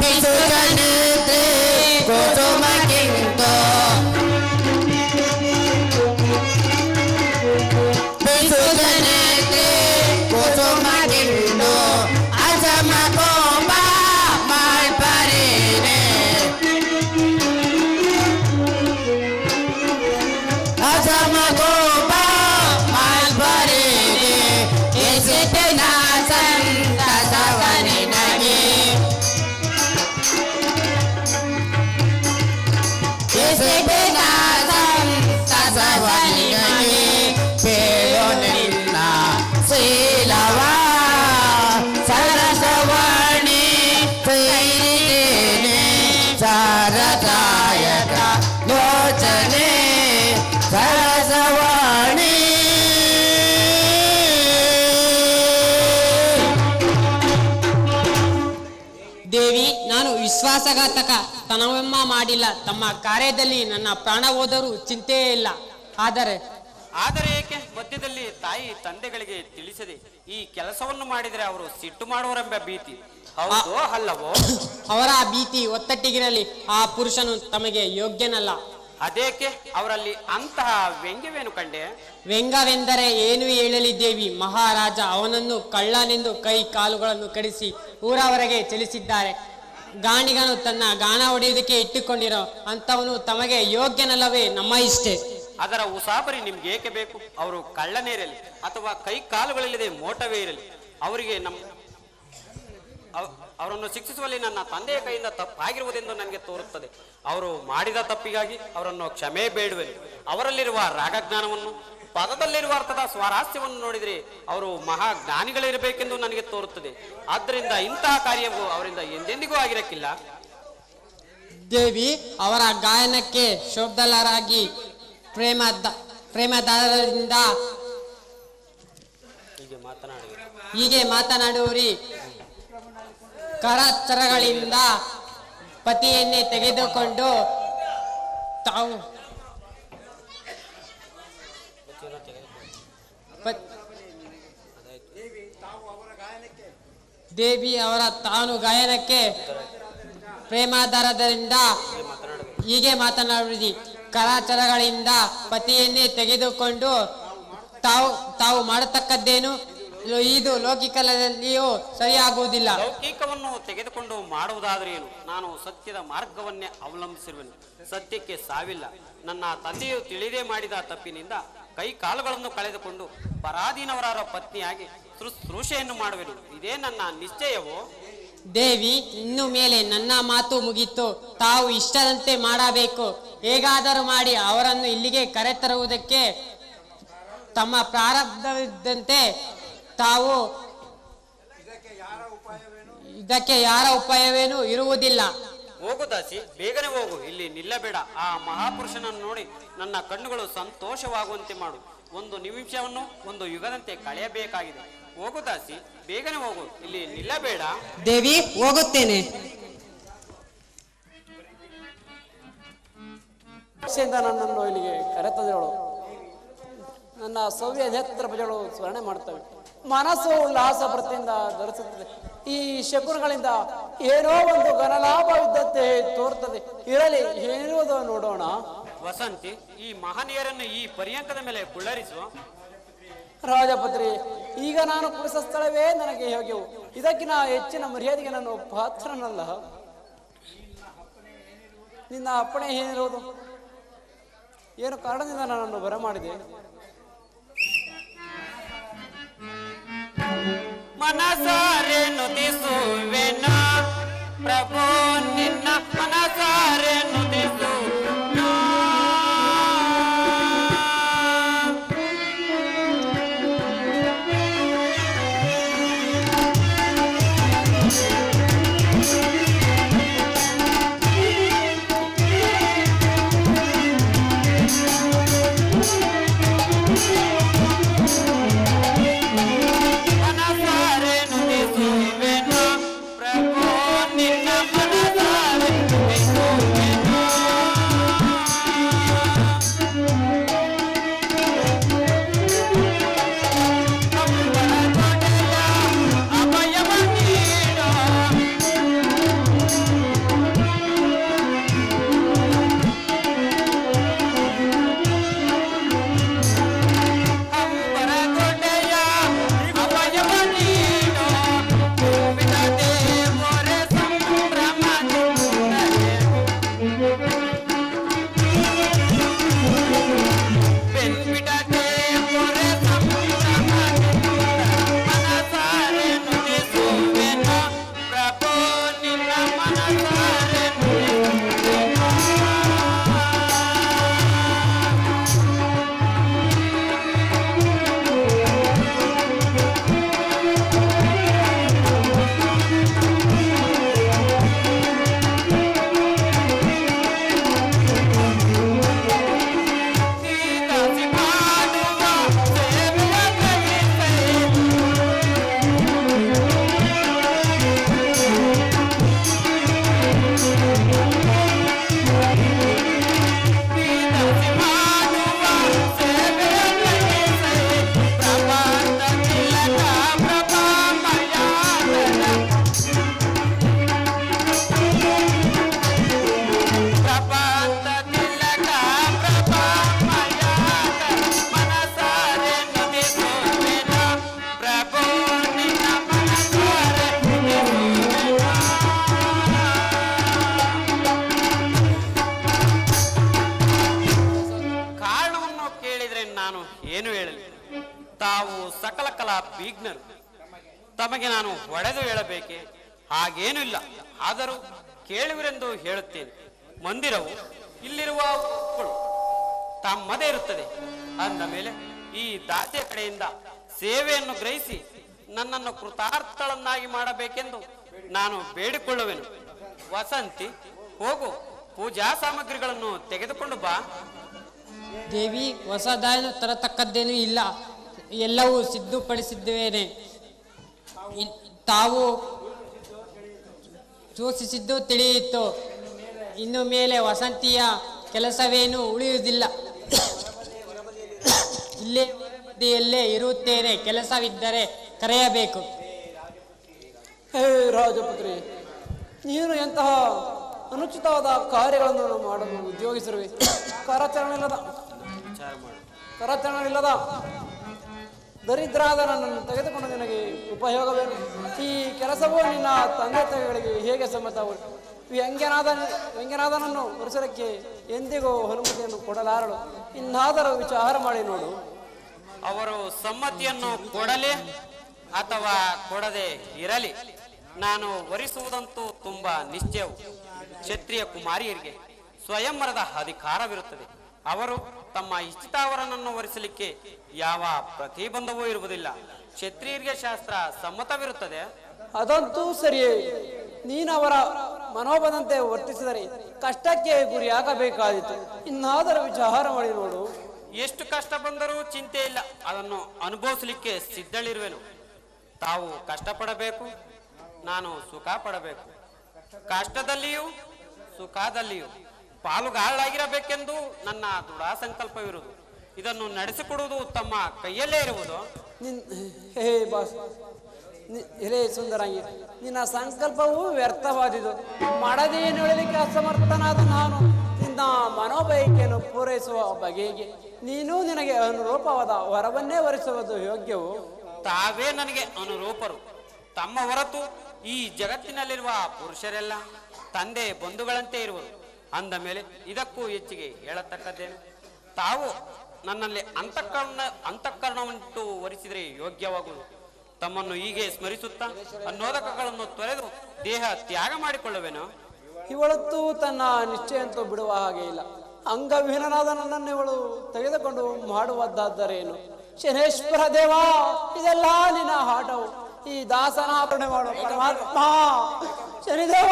ಬಿಸುಗನಿದ್ರೆ ಕುಸುಮ ಕಿಂತೋ ಬಿಸುಗನಿದ್ರೆ ಕುಸುಮ ಕಿಂತೋ ಅಸಮ ಕೋಪ ಮಾಡ್ಪರೇನೆ ಅಸಮ ಕೋಪ ಮಾಡ್ಪರೇನೆ ಎಸೆತನ ಸಂತಸವನಿ ನಗೆ ಎಸೆತನ ಸಂತಸವನಿ ನಗೆ ಪೇಳು ನಿನ್ನ ಶೀಲವ ಸರಸವಾಣಿ ಸೈರಿದೇನೆ ಸಾರಸಾಯಕ ಲೋಚನೆ ಸರಸವಾಣಿ ದೇವಿ, ನಾನು ವಿಶ್ವಾಸಘಾತಕ ತನವೆಮ್ಮ ಮಾಡಿಲ್ಲ. ತಮ್ಮ ಕಾರ್ಯದಲ್ಲಿ ನನ್ನ ಪ್ರಾಣ ಹೋದರೂ ಚಿಂತೆಯೇ ಇಲ್ಲ. ಆದರೆ ಏಕೆ ಮಧ್ಯದಲ್ಲಿ ತಾಯಿ ತಂದೆಗಳಿಗೆ ತಿಳಿಸದೆ ಈ ಕೆಲಸವನ್ನು ಮಾಡಿದರೆ ಅವರು ಸಿಟ್ಟು ಮಾಡುವರೆಂಬ ಭೀತಿ ಹೌದೋ ಅಲ್ಲವೋ? ಅವರ ಭೀತಿ ಒತ್ತಟ್ಟಿಗಿರಲಿ, ಆ ಪುರುಷನು ತಮಗೆ ಯೋಗ್ಯನಲ್ಲ. ಅದೇಕೆ ಅವರಲ್ಲಿ ಅಂತಹ ವ್ಯಂಗ್ಯವೇನು ಕಂಡೆ? ವ್ಯಂಗ್ಯವೆಂದರೆ ಏನು ಹೇಳಲಿ ದೇವಿ? ಮಹಾರಾಜ ಅವನನ್ನು ಕಳ್ಳನೆಂದು ಕೈ ಕಾಲುಗಳನ್ನು ಕಡಿಸಿ ಊರವರೆಗೆ ಚಲಿಸಿದ್ದಾರೆ. ಗಾಣಿಗನು ತನ್ನ ಗಾಣ ಹೊಡೆಯುವುದಕ್ಕೆ ಇಟ್ಟುಕೊಂಡಿರೋ ಅಂತವನು ತಮಗೆ ಯೋಗ್ಯನಲ್ಲವೇ? ನಮ್ಮ ಇಷ್ಟೇ. ಅದರ ಉಸಾಬರಿ ನಿಮ್ಗೆ ಏಕೆ ಬೇಕು? ಅವರು ಕಳ್ಳನೇ ಇರಲಿ ಅಥವಾ ಕೈ ಕಾಲುಗಳಿಲ್ಲದೆ ಮೋಟವೇ ಇರಲಿ, ಅವರಿಗೆ ಅವರನ್ನು ಶಿಕ್ಷಿಸುವಲ್ಲಿ ನನ್ನ ತಂದೆಯ ಕೈಯಿಂದ ತಪ್ಪಾಗಿರುವುದೆಂದು ನನಗೆ ತೋರುತ್ತದೆ. ಅವರು ಮಾಡಿದ ತಪ್ಪಿಗಾಗಿ ಅವರನ್ನು ಕ್ಷಮೆ ಬೇಡುವೆನು. ಅವರಲ್ಲಿರುವ ರಾಗಜ್ಞಾನವನ್ನು, ಪದದಲ್ಲಿರುವ ಅರ್ಥದ ಸ್ವಾರಸ್ಯವನ್ನು ನೋಡಿದರೆ ಅವರು ಮಹಾಜ್ಞಾನಿಗಳಿರಬೇಕೆಂದು ನನಗೆ ತೋರುತ್ತದೆ. ಆದ್ದರಿಂದ ಇಂತಹ ಕಾರ್ಯವು ಅವರಿಂದ ಎಂದೆಂದಿಗೂ ಆಗಿರಕ್ಕಿಲ್ಲ. ದೇವಿ, ಅವರ ಗಾಯನಕ್ಕೆ ಶೋಭದಲರಾಗಿ ಪ್ರೇಮದಾರರಿಂದ ಹೀಗೆ ಮಾತನಾಡುವರಿ ಕರಚರಗಳಿಂದ ಪತಿಯನ್ನೇ ತೆಗೆದುಕೊಂಡು ತಾವು ದೇವಿ ಅವರ ತಾನು ಗಾಯನಕ್ಕೆ ಪ್ರೇಮಾಧಾರದಿಂದ ಹೀಗೆ ಮಾತನಾಡುವುದು ಕರಾಚರಗಳಿಂದ ಪತಿಯನ್ನೇ ತೆಗೆದುಕೊಂಡು ತಾವು ಮಾಡತಕ್ಕದ್ದೇನು? ಇದು ಲೌಕಿಕದಲ್ಲಿಯೂ ಸರಿಯಾಗುವುದಿಲ್ಲ. ಲೌಕಿಕವನ್ನು ತೆಗೆದುಕೊಂಡು ಮಾಡುವುದಾದ್ರೆ ಏನು? ನಾನು ಸತ್ಯದ ಮಾರ್ಗವನ್ನೇ ಅವಲಂಬಿಸಿರುವೆನು. ಸತ್ಯಕ್ಕೆ ಸಾವಿಲ್ಲ. ನನ್ನ ತಂದೆಯು ತಿಳಿದೇ ಮಾಡಿದ ತಪ್ಪಿನಿಂದ ಕೈ ಕಾಲುಗಳನ್ನು ಕಳೆದುಕೊಂಡು ಪರಾಧೀನವರ ಪತ್ನಿಯಾಗಿ ಶುಶ್ರೂಷೆಯನ್ನು ಮಾಡುವೆನು. ಇದೇ ನನ್ನ ನಿಶ್ಚಯವೋ? ದೇವಿ, ಇನ್ನು ಮೇಲೆ ನನ್ನ ಮಾತು ಮುಗಿತು. ತಾವು ಇಷ್ಟದಂತೆ ಮಾಡಬೇಕು. ಹೇಗಾದರೂ ಮಾಡಿ ಅವರನ್ನು ಇಲ್ಲಿಗೆ ಕರೆತರುವುದಕ್ಕೆ ತಮ್ಮ ಪ್ರಾರಬ್ಧವಿದ್ದಂತೆ ತಾವು ಇದಕ್ಕೆ ಯಾರ ಉಪಾಯವೇನೂ ಇರುವುದಿಲ್ಲ. ಹೋಗು ದಾಸಿ, ಬೇಗನೆ ಹೋಗು, ಇಲ್ಲಿ ನಿಲ್ಲಬೇಡ. ಆ ಮಹಾಪುರುಷನನ್ನು ನೋಡಿ ನನ್ನ ಕಣ್ಣುಗಳು ಸಂತೋಷವಾಗುವಂತೆ ಮಾಡು. ಒಂದು ನಿಮಿಷವನ್ನು ಒಂದು ಯುಗದಂತೆ ಕಳೆಯಬೇಕಾಗಿದೆ. ಹೋಗು ದಾಸಿ, ಬೇಗನೆ ಹೋಗು, ಇಲ್ಲಿ ನಿಲ್ಲಬೇಡ. ದೇವಿ, ಹೋಗುತ್ತೇನೆ. ನನ್ನನ್ನು ಇಲ್ಲಿಗೆ ಕರೆತಂದಳು. ನನ್ನ ಸೌವ್ಯ ನೇತ್ರ ಭುಜಗಳು ಸ್ಮರಣೆ ಮಾಡುತ್ತವೆ. ಮನಸ್ಸು ಉಲ್ಲಾಸ ಪ್ರತಿಯಿಂದ ಧರಿಸುತ್ತದೆ. ಈ ಶಕುನಗಳಿಂದ ಏನೋ ಒಂದು ಘನಲಾಭವಿದ್ದಂತೆ ತೋರುತ್ತದೆ. ಇರಲಿ, ಏನಿರುವುದೋ ನೋಡೋಣ. ವಸಂತಿ, ಈ ಮಹನೀಯರನ್ನು ಈ ಪರ್ಯಂಕದ ಮೇಲೆ ಕುಳ್ಳರಿಸುವ. ರಾಜಪುತ್ರಿ, ಈಗ ನಾನು ಕುಳಿಸ ಸ್ಥಳವೇ ನನಗೆ ಯೋಗ್ಯವು. ಇದಕ್ಕಿನ ಹೆಚ್ಚಿನ ಮರ್ಯಾದೆಗೆ ನಾನು ಪಾತ್ರನಲ್ಲ. ನಿನ್ನ ಅಪ್ಪಣೆ ಏನಿರುವುದು? ಏನು ಕಾರಣದಿಂದ ನನ್ನನ್ನು ಬರಮಾಡಿದೆ? ಮನಸಾರೆ ನುತಿಸುವೆನ ಪ್ರಭು ನಿನ್ನ, ಮನಸಾರೆ ನುತಿಸುವೆನ. ತಾವು ಸಕಲ ಕಲಾ ಬೀಗ್ನರು, ತಮಗೆ ನಾನು ಒಡೆದು ಹೇಳಬೇಕೆ? ಹಾಗೇನೂ ಇಲ್ಲ. ಆದರೂ ಕೇಳುವಿರೆಂದು ಹೇಳುತ್ತೇನೆ. ಮಂದಿರವು ಇಲ್ಲಿರುವ ಮಕ್ಕಳು ತಮ್ಮದೇ ಇರುತ್ತದೆ. ಅಂದ ಮೇಲೆ ಈ ದಾಸಿಯ ಕಡೆಯಿಂದ ಸೇವೆಯನ್ನು ಗ್ರಹಿಸಿ ನನ್ನನ್ನು ಕೃತಾರ್ಥಳನ್ನಾಗಿ ಮಾಡಬೇಕೆಂದು ನಾನು ಬೇಡಿಕೊಳ್ಳುವೆನು. ವಸಂತಿ, ಹೋಗು, ಪೂಜಾ ಸಾಮಗ್ರಿಗಳನ್ನು ತೆಗೆದುಕೊಂಡು ಬಾ. ದೇವಿ, ಹೊಸದಾಯನು ತರತಕ್ಕದ್ದೇನೂ ಇಲ್ಲ, ಎಲ್ಲವೂ ಸಿದ್ಧಪಡಿಸಿದ್ದೇನೆ. ತಾವು ಸೂಚಿಸಿದ್ದು ತಿಳಿಯಿತು. ಇನ್ನು ಮೇಲೆ ವಸಂತಿಯ ಕೆಲಸವೇನೂ ಉಳಿಯುವುದಿಲ್ಲ. ಇಲ್ಲೇ ಇರುತ್ತೇನೆ. ಕೆಲಸವಿದ್ದರೆ ಕರೆಯಬೇಕು. ಹೇ ರಾಜಪುತ್ರಿ, ನೀನು ಎಂತಹ ಅನುಚಿತವಾದ ಕಾರ್ಯಗಳನ್ನು ಮಾಡಲು ಉದ್ಯೋಗಿಸಿರುವೆ. ಕರಚರಣವಿಲ್ಲದ ದರಿದ್ರಾದ ನನ್ನನ್ನು ತೆಗೆದುಕೊಂಡು ನಿನಗೆ ಉಪಯೋಗವೇನು? ಈ ಕೆಲಸವೂ ನಿನ್ನ ತಂದೆ ತಾಯಿಗಳಿಗೆ ಹೇಗೆ ಸಮ್ಮತವಾಗುವುದು? ವ್ಯಂಗ್ಯನಾದನನ್ನು ಪರಿಸರಕ್ಕೆ ಎಂದಿಗೂ ಅನುಮತಿಯನ್ನು ಕೊಡಲಾರಳು. ಇನ್ನಾದರೂ ವಿಚಾರ ಮಾಡಿ ನೋಡು. ಅವರು ಸಮ್ಮತಿಯನ್ನು ಕೊಡಲಿ ಅಥವಾ ಕೊಡದೆ ಇರಲಿ, ನಾನು ವರಿಸುವುದಂತೂ ತುಂಬಾ ನಿಶ್ಚಯವು. ಕ್ಷತ್ರಿಯ ಕುಮಾರಿಯರಿಗೆ ಸ್ವಯಂವರದ ಅಧಿಕಾರವಿರುತ್ತದೆ. ಅವರು ತಮ್ಮ ಇಚ್ಛಿತವರನನ್ನು ವರಿಸಲಿಕ್ಕೆ ಯಾವ ಪ್ರತಿಬಂಧವೂ ಇರುವುದಿಲ್ಲ. ಕ್ಷತ್ರಿಯರಿಗೆ ಶಾಸ್ತ್ರ ಸಮ್ಮತವಿರುತ್ತದೆ. ಅದಂತೂ ಸರಿಯೇ. ನೀನವರ ಮನೋಭದಂತೆ ವರ್ತಿಸಿದರೆ ಕಷ್ಟಕ್ಕೆ ಗುರಿಯಾಗಬೇಕಾದೀತು. ಇನ್ನಾದರೂ ವಿಚಾರ ಮಾಡಿ ನೋಡು. ಎಷ್ಟು ಕಷ್ಟ ಬಂದರೂ ಚಿಂತೆ ಇಲ್ಲ, ಅದನ್ನು ಅನುಭವಿಸಲಿಕ್ಕೆ ಸಿದ್ಧಳಿರುವೆನು. ತಾವು ಕಷ್ಟಪಡಬೇಕು, ನಾನು ಸುಖ ಪಡಬೇಕು. ಕಷ್ಟದಲ್ಲಿಯೂ ಸುಖದಲ್ಲಿಯೂ ಪಾಲುಗಾರಳಾಗಿರಬೇಕೆಂದು ನನ್ನ ದೃಢ ಸಂಕಲ್ಪವಿರುವುದು. ಇದನ್ನು ನಡೆಸಿಕೊಡುವುದು ತಮ್ಮ ಕೈಯಲ್ಲೇ ಇರುವುದು. ಹೇ ಬಾಸ್, ಹೇ ಸುಂದರಂಗಿ, ನಿನ್ನ ಸಂಕಲ್ಪವು ವ್ಯರ್ಥವಾದಿದು. ಮಾಡದೇನು ಹೇಳಲಿಕ್ಕೆ ಅಸಮರ್ಥನಾದ ನಾನು ನಿನ್ನ ಮನೋಬಯಕೆಯನ್ನು ಪೂರೈಸುವ ಬಗೆಗೆ ನೀನು ನಿನಗೆ ಅನುರೂಪವಾದ ವರವನ್ನೇ ವರಿಸುವುದು ಯೋಗ್ಯವು. ತಾವೇ ನನಗೆ ಅನುರೂಪರು. ತಮ್ಮ ಹೊರತು ಈ ಜಗತ್ತಿನಲ್ಲಿರುವ ಪುರುಷರೆಲ್ಲ ತಂದೆ ಬಂಧುಗಳಂತೆ ಇರುವರು. ಅಂದ ಮೇಲೆ ಇದಕ್ಕೂ ಹೆಚ್ಚಿಗೆ ಹೇಳತಕ್ಕದ್ದೇನು? ತಾವು ನನ್ನಲ್ಲಿ ಅಂತಃಕರಣವುಂಟು ವರಿಸಿದರೆ ಯೋಗ್ಯವಾಗುವುದು. ತಮ್ಮನ್ನು ಹೀಗೆ ಸ್ಮರಿಸುತ್ತಾ ಅನ್ನೋದಕಗಳನ್ನು ತೊರೆದು ದೇಹ ತ್ಯಾಗ ಮಾಡಿಕೊಳ್ಳುವೆನು. ಇವಳತ್ತು ತನ್ನ ನಿಶ್ಚಯಂತೂ ಬಿಡುವ ಹಾಗೆ ಇಲ್ಲ. ಅಂಗವಿಹೀನನಾದ ನನ್ನನ್ನು ಇವಳು ತೆಗೆದುಕೊಂಡು ಮಾಡುವುದಾದರೇನು? ಶನೇಶ್ವರ ದೇವ, ಇದೆಲ್ಲ ನಿನ್ನ ಆಟವು. ಈ ದಾಸನ ಕರುಣೆ ಮಾಡು ಪರಮಾತ್ಮ. ಶನಿದೇವ,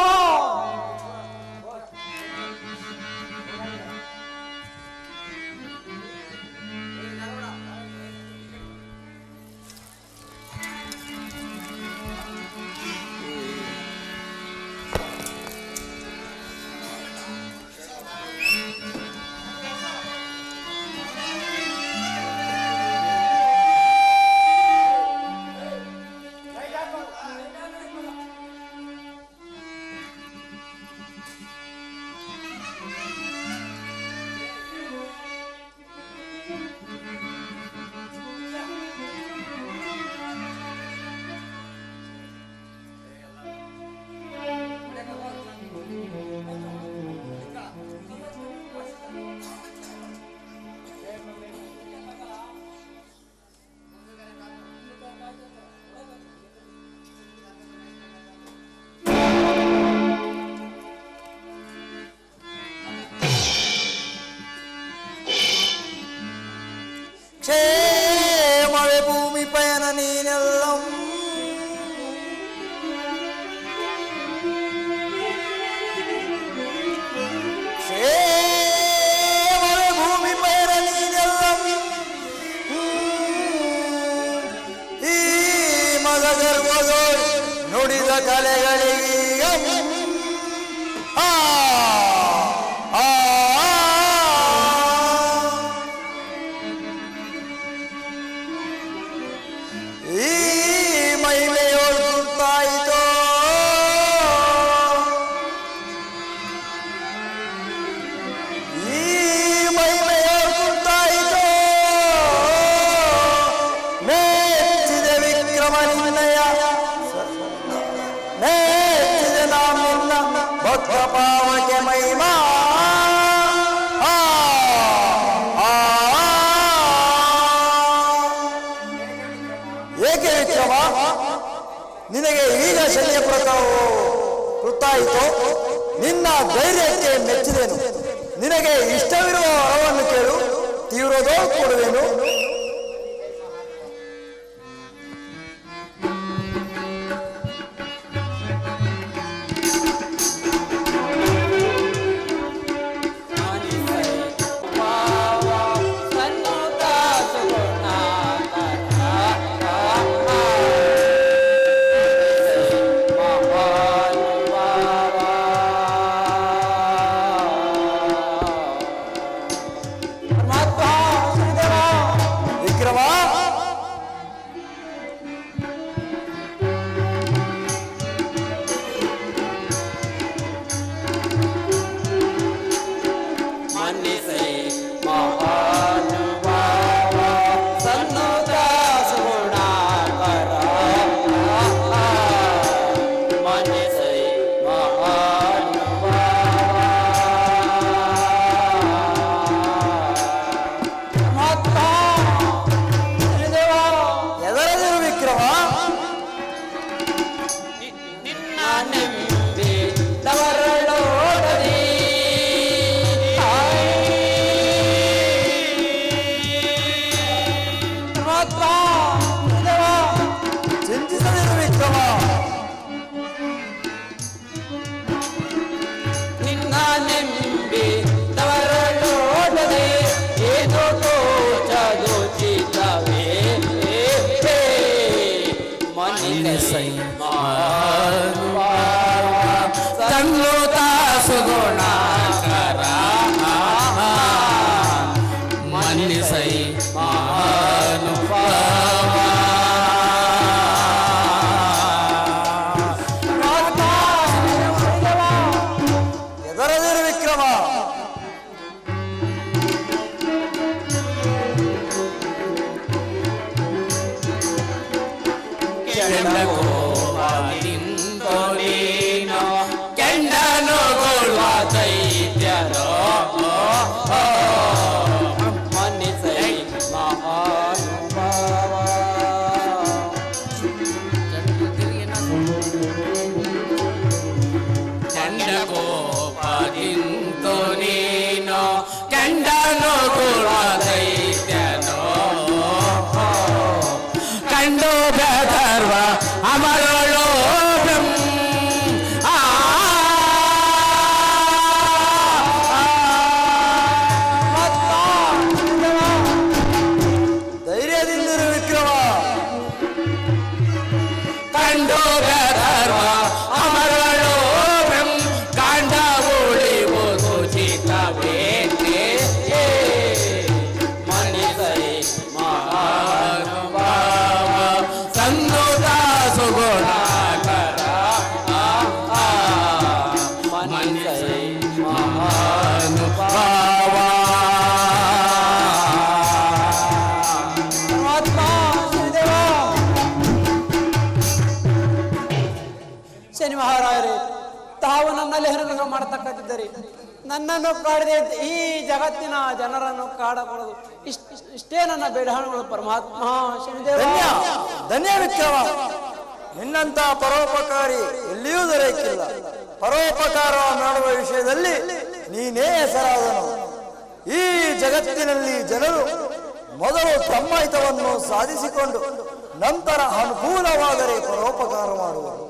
ಕ್ಷೇಮವೇ ಭೂಮಿ ಪಯಣ ನೀನೆಲ್ಲಂ ಕ್ಷೇಮವೇ ಭೂಮಿ ಪಯಣ ನೀನೆಲ್ಲಂ ಈ ಮಗ ಗರ್ವದೋ ನುಡಿದ ಕಲೆಗಳಿಗೆ ಆ ಪಾವಕ್ಕೆ ಮಹಿಮಾ ಏಕೆ ವಿಕ್ರಮ, ನಿನಗೆ ಈಗ ಶಲ್ಯ ಕೃತಾಯಿತು. ನಿನ್ನ ಧೈರ್ಯಕ್ಕೆ ಮೆಚ್ಚಿದೆನು. ನಿನಗೆ ಇಷ್ಟವಿರುವ ವರವನ್ನು ಕೇಳು, ತೀವ್ರದೋ ಕೊಡುವೆನು. ನೆಮ್ಮದಿ ತವರಳೋಡದಿ ಚಿಂತಿಸದಿರು ವಿಕ್ರಮ. ನಿನ್ನ ನೆಮ್ಮದಿ ತವರಳೋಡದೆ ಏನೋ ತೋಚದು ಚಿತ್ತವೇ ಮನಿಸೈ ತನ್ನುತ ಸುಗುಣಾಕರ ಮನ್ನಿಸೈ ಎದರದಿರು ವಿಕ್ರಮ. ಕೆಂಡನು ಗೋಳ್ವ ದೈತ್ಯರೋ ಮನಿಸೈ ಮಹಾನುಭಾವ ಚಂಡಕೋಪದಿಂತು ನೀನು ಕೆಂಡನು ಗೋಳ್ವ ದೈತ್ಯನೋ ಕಂಡು ಬೆದರ್ವ ಅಮರಳೋ ಧೈರ್ಯದಿಂದಿರು ವಿಕ್ರಮ. ಕಂಡು ಬೆದರ್ವ ಅಮರಳೋ ಕಾಂಡ ಉಳಿವುದು ಚಿತ್ತವೇ ಮನಿಸೈ ಮಹಾನುಭಾವ ಸಂದುತ ಸುಗುಣಾಕರ ಮನಿಸೈ ಮಹಾನುಭಾವ ಪರಮಾತ್ಮ ಶ್ರೀದೇವ. ಶನಿ ಮಹಾರಾಯರೇ, ತಾವು ನನ್ನಲ್ಲಿ ಅನುಗ್ರಹ ಮಾಡತಕ್ಕಂತಿದ್ದರೆ ನನ್ನನ್ನು ಕಾಡದೆ ಈ ಜಗತ್ತಿನ ಜನರನ್ನು ಕಾಡಕೂಡದು. ಇಷ್ಟೇ ನನ್ನ ಬೇಡಾಣಗಳು ಪರಮಾತ್ಮ ಶನಿದೇವ. ಧನ್ಯ ಧನ್ಯ ವಿಕ್ರಮ. ನಿನ್ನಂತ ಪರೋಪಕಾರಿ ಎಲ್ಲಿಯೂ ದೊರೆಯಕ್ಕಿಲ್ಲ. ಪರೋಪಕಾರ ಮಾಡುವ ವಿಷಯದಲ್ಲಿ ನೀನೇ ಹೆಸರಾದನು. ಈ ಜಗತ್ತಿನಲ್ಲಿ ಜನರು ಮೊದಲು ತಮ್ಮ ಹಿತವನ್ನು ಸಾಧಿಸಿಕೊಂಡು ನಂತರ ಅನುಕೂಲವಾದರೆ ಪರೋಪಕಾರ ಮಾಡುವರು.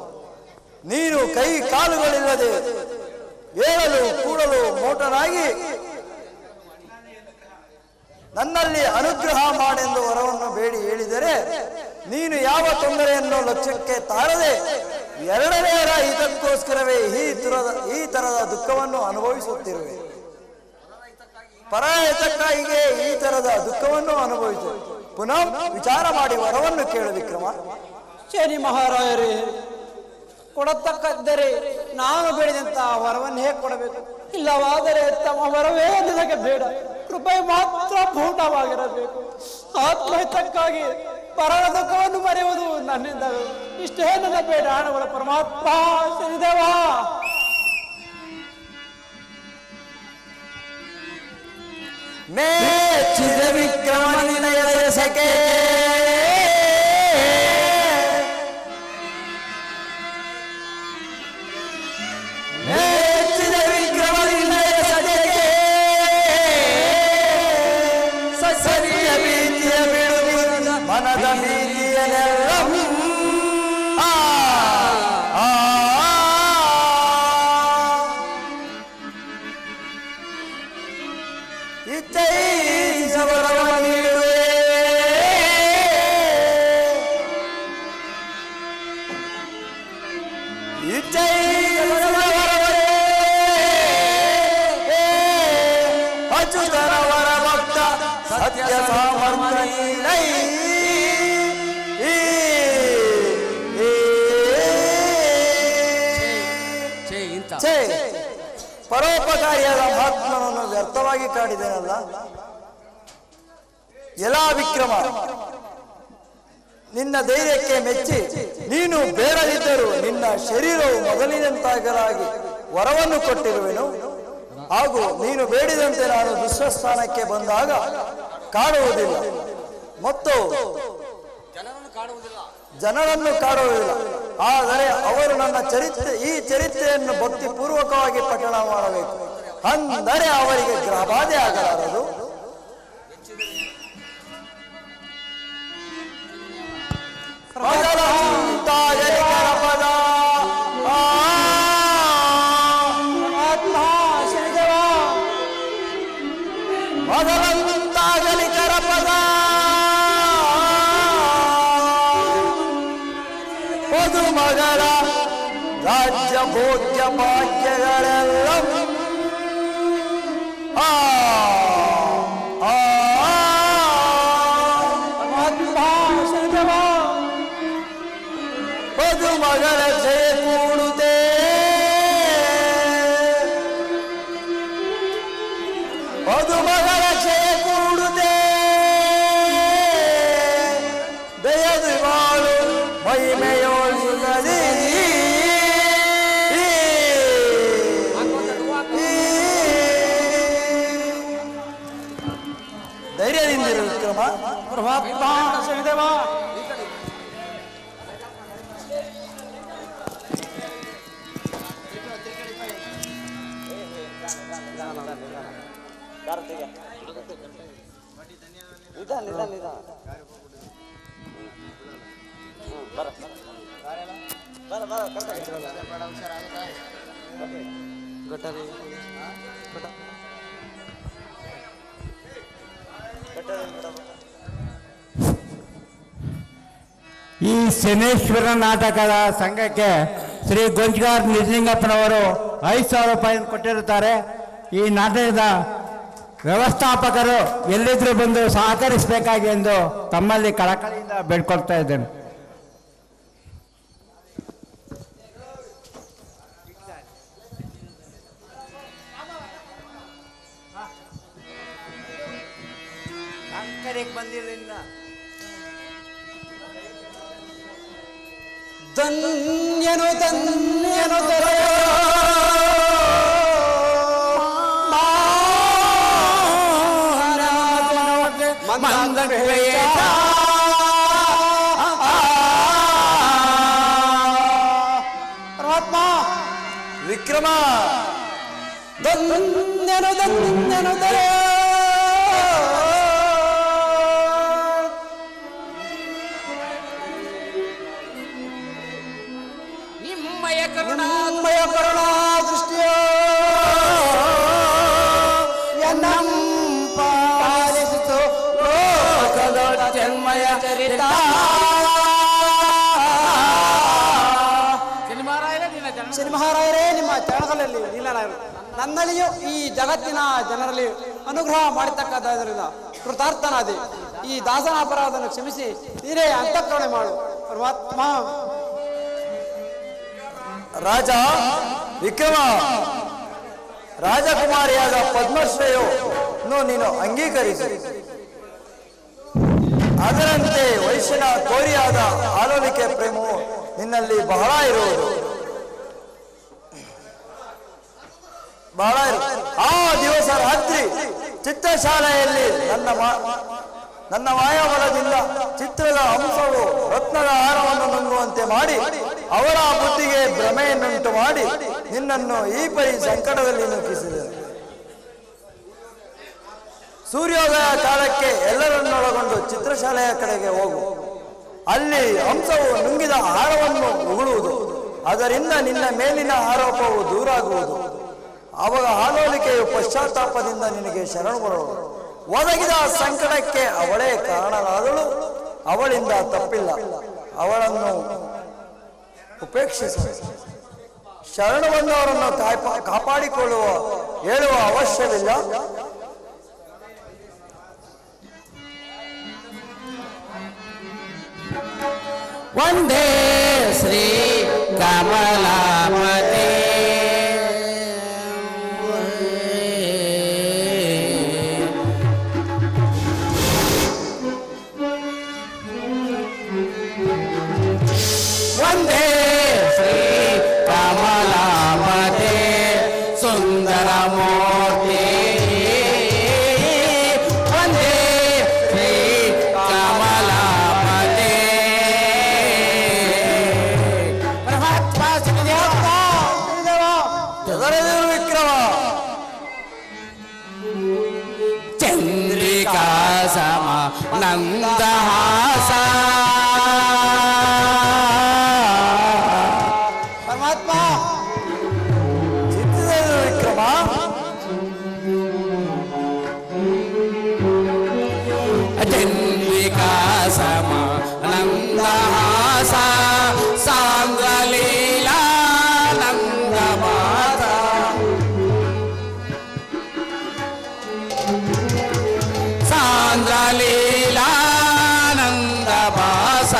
ನೀನು ಕೈ ಕಾಲುಗಳಿಲ್ಲದೆ ಏಳಲು ಕೂಡಲು ಮೋಟನಾಗಿ ನನ್ನಲ್ಲಿ ಅನುಗ್ರಹ ಮಾಡೆಂದು ವರವನ್ನು ಬೇಡಿ ಹೇಳಿದರೆ ನೀನು ಯಾವ ತೊಂದರೆಯನ್ನು ಲಕ್ಷ್ಯಕ್ಕೆ ತಾರದೆ ಎರಡನೆಯರ ಹಿತಕ್ಕೋಸ್ಕರವೇ ಈ ತರದ ದುಃಖವನ್ನು ಅನುಭವಿಸುತ್ತಿರುವೆ. ಪರ ಹಿತಕ್ಕಾಗಿಯೇ ಈ ತರದ ದುಃಖವನ್ನು ಅನುಭವಿಸು. ಪುನಃ ವಿಚಾರ ಮಾಡಿ ವರವನ್ನು ಕೇಳು ವಿಕ್ರಮ. ಶನಿ ಮಹಾರಾಯರೇ, ಕೊಡತಕ್ಕದ್ದರೆ ನಾನು ಬೇಡಿದಂತ ವರವನ್ನು ಹೇಗೆ ಕೊಡಬೇಕು? ಇಲ್ಲವಾದರೆ ತಮ್ಮ ವರವೇ ನನಗೆ ಬೇಡ. ಕೃಪೆ ಮಾತ್ರ ಪೂರ್ಣವಾಗಿರಬೇಕು. ಆತ್ಮಹಿತಕ್ಕಾಗಿ ಪರರ ದುಃಖವನ್ನು ಮರೆಯುವುದು ನನ್ನಿಂದ. ಇಷ್ಟೇ ನನ್ನ ಬೇಡ ಹಣಗಳ ಪರಮಾತ್ಮ ಶನಿದೇವ. ಮೇಚ್ಚಿದ ವಿಕ್ರಮ ನಿನಯ ಸಖೆ ಮೇಚ್ಚಿದ ವಿಕ್ರಮ ನಿನಯ ಸಖೆ ಸಸರಿಯ ಭೀತಿಯ ಬಿಡುವ ಮನದ ಭೀತಿಯನೆಲ್ಲ ಅಚ್ಯುತನವರ ಭಕ್ತ ಸತ್ಯ ಸಾಮರ್ಥ್ಯ ಪರೋಪಕಾರಿಯಾದ ಮಹಾತ್ಮನನ್ನು ವ್ಯರ್ಥವಾಗಿ ಕಾಡಿದನಲ್ಲ. ಎಲ್ಲಾ ವಿಕ್ರಮ, ನಿನ್ನ ಧೈರ್ಯಕ್ಕೆ ಮೆಚ್ಚಿ ನೀನು ಬೇಡದಿದ್ದರೂ ನಿನ್ನ ಶರೀರವು ಮೊದಲಿನಂತಾಗಲಾಗಿ ವರವನ್ನು ಕೊಟ್ಟಿರುವೆನು. ಹಾಗೂ ನೀನು ಬೇಡಿದಂತೆ ನಾನು ದುಷ್ಟಸ್ಥಾನಕ್ಕೆ ಬಂದಾಗ ಕಾಡುವುದಿಲ್ಲ ಮತ್ತು ಜನರನ್ನು ಕಾಡುವುದಿಲ್ಲ. ಆದರೆ ಅವರು ನನ್ನ ಈ ಚರಿತ್ರೆಯನ್ನು ಭಕ್ತಿ ಪೂರ್ವಕವಾಗಿ ಪಠಣ ಮಾಡಬೇಕು. ಅಂದರೆ ಅವರಿಗೆ ಗ್ರಹಬಾಧೆ ಆಗಲಾರದು. ಮೊದಲಂತಾಗಲಿ ಕರಪದ ಒಂದು ಮಗಳ ರಾಜ್ಯ ಭೋಗ್ಯ ಭಾಗ್ಯಗಳೆಲ್ಲ ಒಂದು ಮಗಳ ಜಯ ಕೂಡುತ್ತೆ. ಒಂದು ಮಗಳ ಜಯ ಕೂಡುತ್ತೆ. ದಯದು ಬಾಳು ಮಹಿಮೆಯೋಳಿಸುತ್ತದೆ. ಧೈರ್ಯದಿಂದಿರು ವಿಕ್ರಮ. ಶನಿದೇವ ಈ ಶನೇಶ್ವರ ನಾಟಕದ ಸಂಘಕ್ಕೆ ಶ್ರೀ ಗೊಂಜಗಾರ್ ನಿಜಲಿಂಗಪ್ಪನವರು 5,000 ರೂಪಾಯಿ ಕೊಟ್ಟಿರುತ್ತಾರೆ. ಈ ನಾಟಕದ ವ್ಯವಸ್ಥಾಪಕರು ಎಲ್ಲಿದ್ರೂ ಬಂದು ಸಹಕರಿಸಬೇಕಾಗಿ ಎಂದು ತಮ್ಮಲ್ಲಿ ಕಳಕಳಿಯಿಂದ ಬೇಡ್ಕೊಳ್ತಾ ಇದ್ದೇನೆ. ಧನ್ಯನು ಧನ್ಯನು ಪರಮಾತ್ಮ ವಿಕ್ರಮ ಧನ್ಯನು ಧನ್ಯನು ನಿಮ್ಮಯ ಕರುಣಾ ದೃಷ್ಟಿಯ ಪಾಲಿಸಿತು ಲೋಕದ ಜನ್ಮಯ ಚರಿತ. ಶನಿಮಹಾರಾಯರೇ, ನಿಮ್ಮ ಚರಣಗಳಲ್ಲಿ ಲೀಲರಾಯರು ನನ್ನಲ್ಲಿಯೂ ಈ ಜಗತ್ತಿನ ಜನರಲ್ಲಿ ಅನುಗ್ರಹ ಮಾಡತಕ್ಕದ್ದರಿಂದ ಕೃತಾರ್ಥನಾದೆ. ಈ ದಾಸನ ಅಪರಾಧವನ್ನು ಕ್ಷಮಿಸಿ ನೀರೇ ಅಂತಃಕರಣೆ ಮಾಡು ಪರಮಾತ್ಮ. ರಾಜ ವಿಕ್ರಮ, ರಾಜಕುಮಾರಿಯಾದ ಪದ್ಮಶ್ರೇಯನ್ನು ನೀನು ಅಂಗೀಕರಿಸಿ. ಅದರಂತೆ ವೈಶ್ಯನ ಕೋರಿಯಾದ ಆಲೋಲಿಕೆ ಪ್ರೇಮವು ನಿನ್ನಲ್ಲಿ ಬಹಳ ಇರುವುದು. ಆ ದಿವಸ ರಾತ್ರಿ ಚಿತ್ರಶಾಲೆಯಲ್ಲಿ ನನ್ನ ಮಾಯಾಬಲದಿಂದ ಚಿತ್ರದ ಅಂಶವು ರತ್ನದ ಹಾರವನ್ನು ನುಂಗುವಂತೆ ಮಾಡಿ ಅವರ ಬುದ್ಧಿಗೆ ಭ್ರಮೆಯನ್ನುಂಟು ಮಾಡಿ ನಿನ್ನನ್ನು ಈ ಪರಿ ಸಂಕಟದಲ್ಲಿ ನೂಕಿಸಿದೆ. ಸೂರ್ಯೋದಯ ಕಾಲಕ್ಕೆ ಎಲ್ಲರನ್ನೊಳಗೊಂಡು ಚಿತ್ರಶಾಲೆಯ ಕಡೆಗೆ ಹೋಗು. ಅಲ್ಲಿ ಅಂಶವು ನುಂಗಿದ ಹಾರವನ್ನು ಉಗುಳುವುದು. ಅದರಿಂದ ನಿನ್ನ ಮೇಲಿನ ಆರೋಪವು ದೂರಾಗುವುದು. ಅವಾಗ ಆಲೋಲಿಕೆಯು ಪಶ್ಚಾತ್ತಾಪದಿಂದ ನಿನಗೆ ಶರಣು ಬರುವುದು. ಒದಗಿದ ಸಂಕಟಕ್ಕೆ ಅವಳೇ ಕಾರಣರಾದಳು. ಅವಳಿಂದ ತಪ್ಪಿಲ್ಲ. ಅವಳನ್ನು ಉಪೇಕ್ಷಿಸ. ಶರಣು ಬಂದವರನ್ನು ಕಾಪಾಡಿಕೊಳ್ಳುವ ಹೇಳುವ ಅವಶ್ಯವಿಲ್ಲ. ವಂದೇ ಶ್ರೀ ಕಮಲಾಪತಿ ವಂದೇ ಶ್ರೀ ಕಮಲಾಪತಿ ಸುಂದರ ಮೂರ್ತಿ ವಂದೇ ಶ್ರೀ ಕಮಲಾಪತಿ ಆನಂದಹಾಸ ಪರಮಾತ್ಮ ಚಿತ್ರದಲ್ಲಿ ವಿಕ್ರಮ ಚಂದ್ರಿಕಾಸಮ ಆನಂದಹಾಸ ಸಾಂದ್ರಲೀಲಾ ನಂದ ಮಾತ ಸಾಂದ್ರಲೀಲಾ ನಂದ ಭಾಸ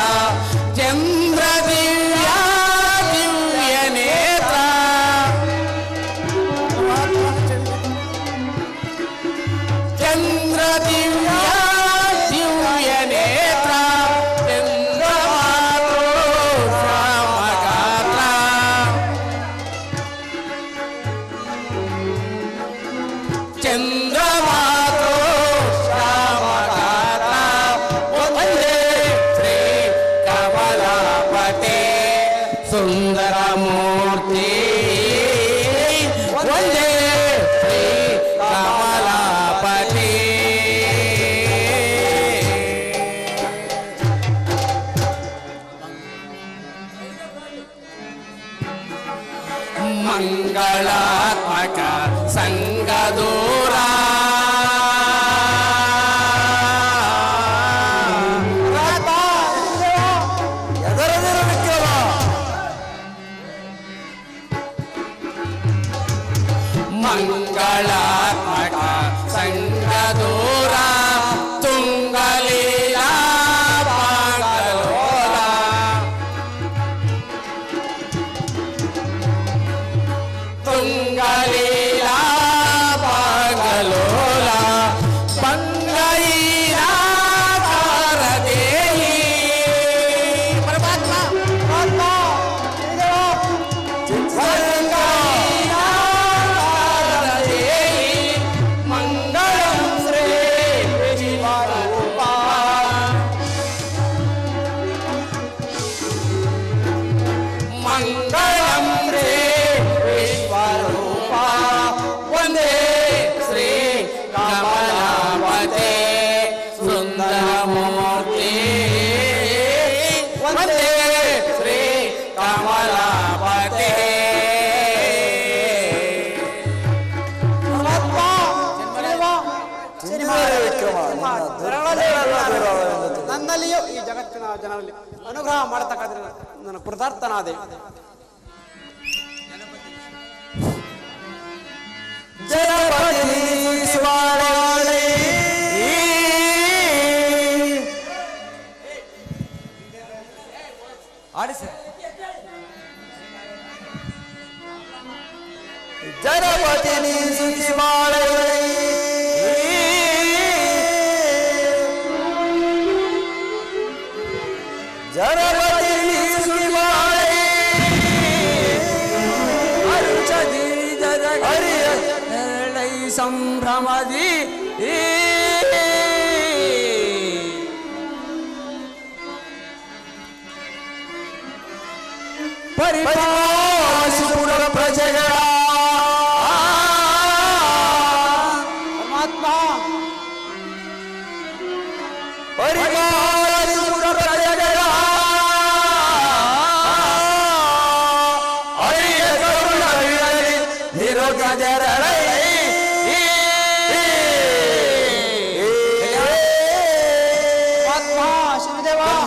ಚಂದ್ರ ದಿವ್ಯ ದಿವ್ಯ ನೇತ್ರ ಚಂದ್ರ ದಿವ್ಯ ದಿವ್ಯ ನೇತ್ರ ಚಂದ್ರ ಶ್ಯಾಮಗಾತ್ರ ಚಂದ್ರ ಸುಂದರ ಮೂರ್ತಿ ಒಂದೇ ಶ್ರೀ ಕಮಲಾಪತಿ ಮಂಗಳಾತ್ಮಕ ಸಂಗದೂರ ಮಂಗಳಾತ್ಮಕ ಸಂಗದೂರ ತುಂಗಲೀಲಾ ಪಾಂಗಲೋಲ ತುಂಗಲೀಲಾ ಪಾಂಗಲೋಲ ಬಂಗೈಲಾ ಕಾರದೇಹಿ ಪರಮಾತ್ಮ ಮಂಗಳಂ ಶ್ರೀ ಶಿವರೂಪ ಮಂಗಳಂ ಶ್ರೀ ವಿಶ್ವರೂಪ ಒಂದೇ ಶ್ರೀ ಕಮಲಾಪತಿ ಸುಂದರ ಮೂರ್ತಿ ಒಂದೇ ಶ್ರೀ ಕಮಲಾಪತಿ ನನ್ನಲ್ಲಿಯೂ ಈ ಜಗತ್ತಿನ ಜನರಲ್ಲಿ ಅನುಗ್ರಹ ಮಾಡತಕ್ಕಂಥ ನನ್ನ ಕೃತಾರ್ಥನಾದೆ. ಜನಪತಿ ಸ್ವಾಳಿ ಆಡಿಸಿ ಜನಪತಿ ಸುಖಿವಾಳಿ ಜನಪತಿ ಸುಖಿವಾಳಿ ಅರುಚದಿ ಹರಿಯ ಸಂಭ್ರಮದಿ ಪರಿಪಾಲಿಸುವ ಪ್ರಜೆಗಳ ಪರಮಾತ್ಮ ಪರಿಪಾಲಿಸುವ ಪ್ರಜೆಗಳ ಹರಿಯ ಕರುಣವಿರಲಿ ನಿರೋಗಜರಳೈ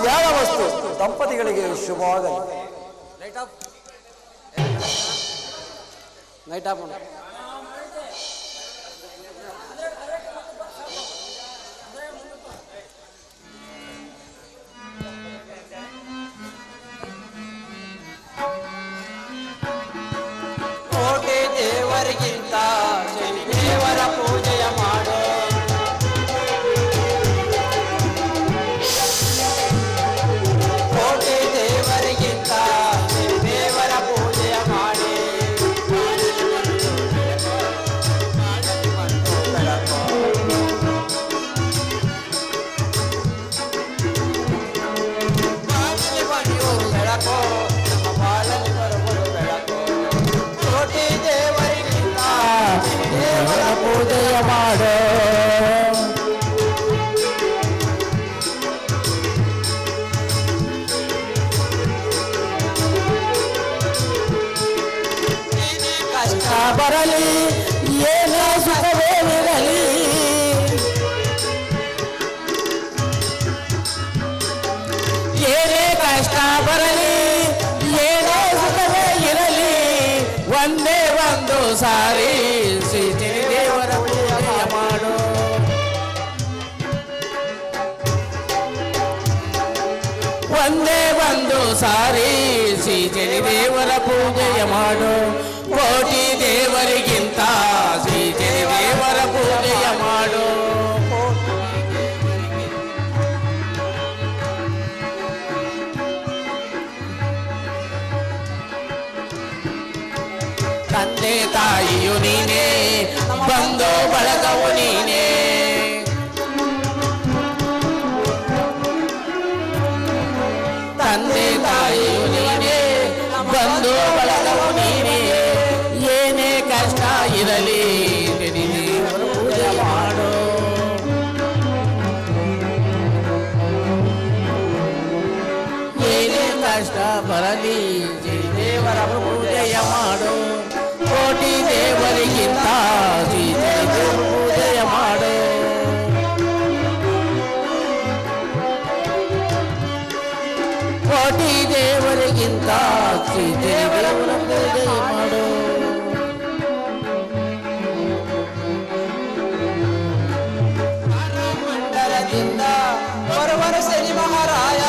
ಯಾವ ವಸ್ತು ದಂಪತಿಗಳಿಗೆ ಶುಭವಾಗಲಿ. ನೈಟ್ ಆಫ್ ಕೋಟಿ ದೇವರಿಗಿಂತ ಶನಿ ದೇವರ ಪೂಜೆಯ ಮಾಡೋ ಕೋಟಿ ದೇವರಿಗಿಂತ ಶನಿ ದೇವರ ಪೂಜೆಯ ಮಾಡಿ ಬರಲಿ ಏನೇ ಸುಖವೇನಿರಲಿ ಏನೇ ಕಷ್ಟ ಬರಲಿ ಏನೇ ಸುಖವೇ ಇರಲಿ ಒಂದೇ ಒಂದು ಸಾರಿ ಶ್ರೀ ದೇವರ ಪೂಜೆಯ ಮಾಡು ಒಂದೇ ಒಂದು ಸಾರಿ ಶ್ರೀ ದೇವರ ಪೂಜೆಯ ಮಾಡು ಕೋಟಿ ದೇವರಿಗಿಂತ ಶ್ರೀ ದೇವರ ಪೂಜೆಯ ಮಾಡು ತಂದೆ ತಾಯಿಯು ನೀನೇ ಬಂಧು ಬಳಗವು ನೀನೇ ತಂದೆ ತಾಯಿಯು ನೀನೇ ಬಂಧು ಬಳಗವು ನೀನೇ ಏನೇ ಕಷ್ಟ ಇರಲಿ ದೇವರ ಪೂಜೆ ಮಾಡು ಏನೇ ಕಷ್ಟ ಬರಲಿ ದೇವರ ಪೂಜೆಯ ಮಾಡು ಕೋಟಿ ದೇವರಿಗಿಂತ ದೇವರ ಪೂಜೆಯ ಮಾಡು ಕೋಟಿ ದೇವರಿಗಿಂತ ದೇವರ ಪೂಜೆಯ ಮಾಡು ಮಂಡಲದಿಂದ ಬರುವರು ಶನಿ ಮಹಾರಾಯ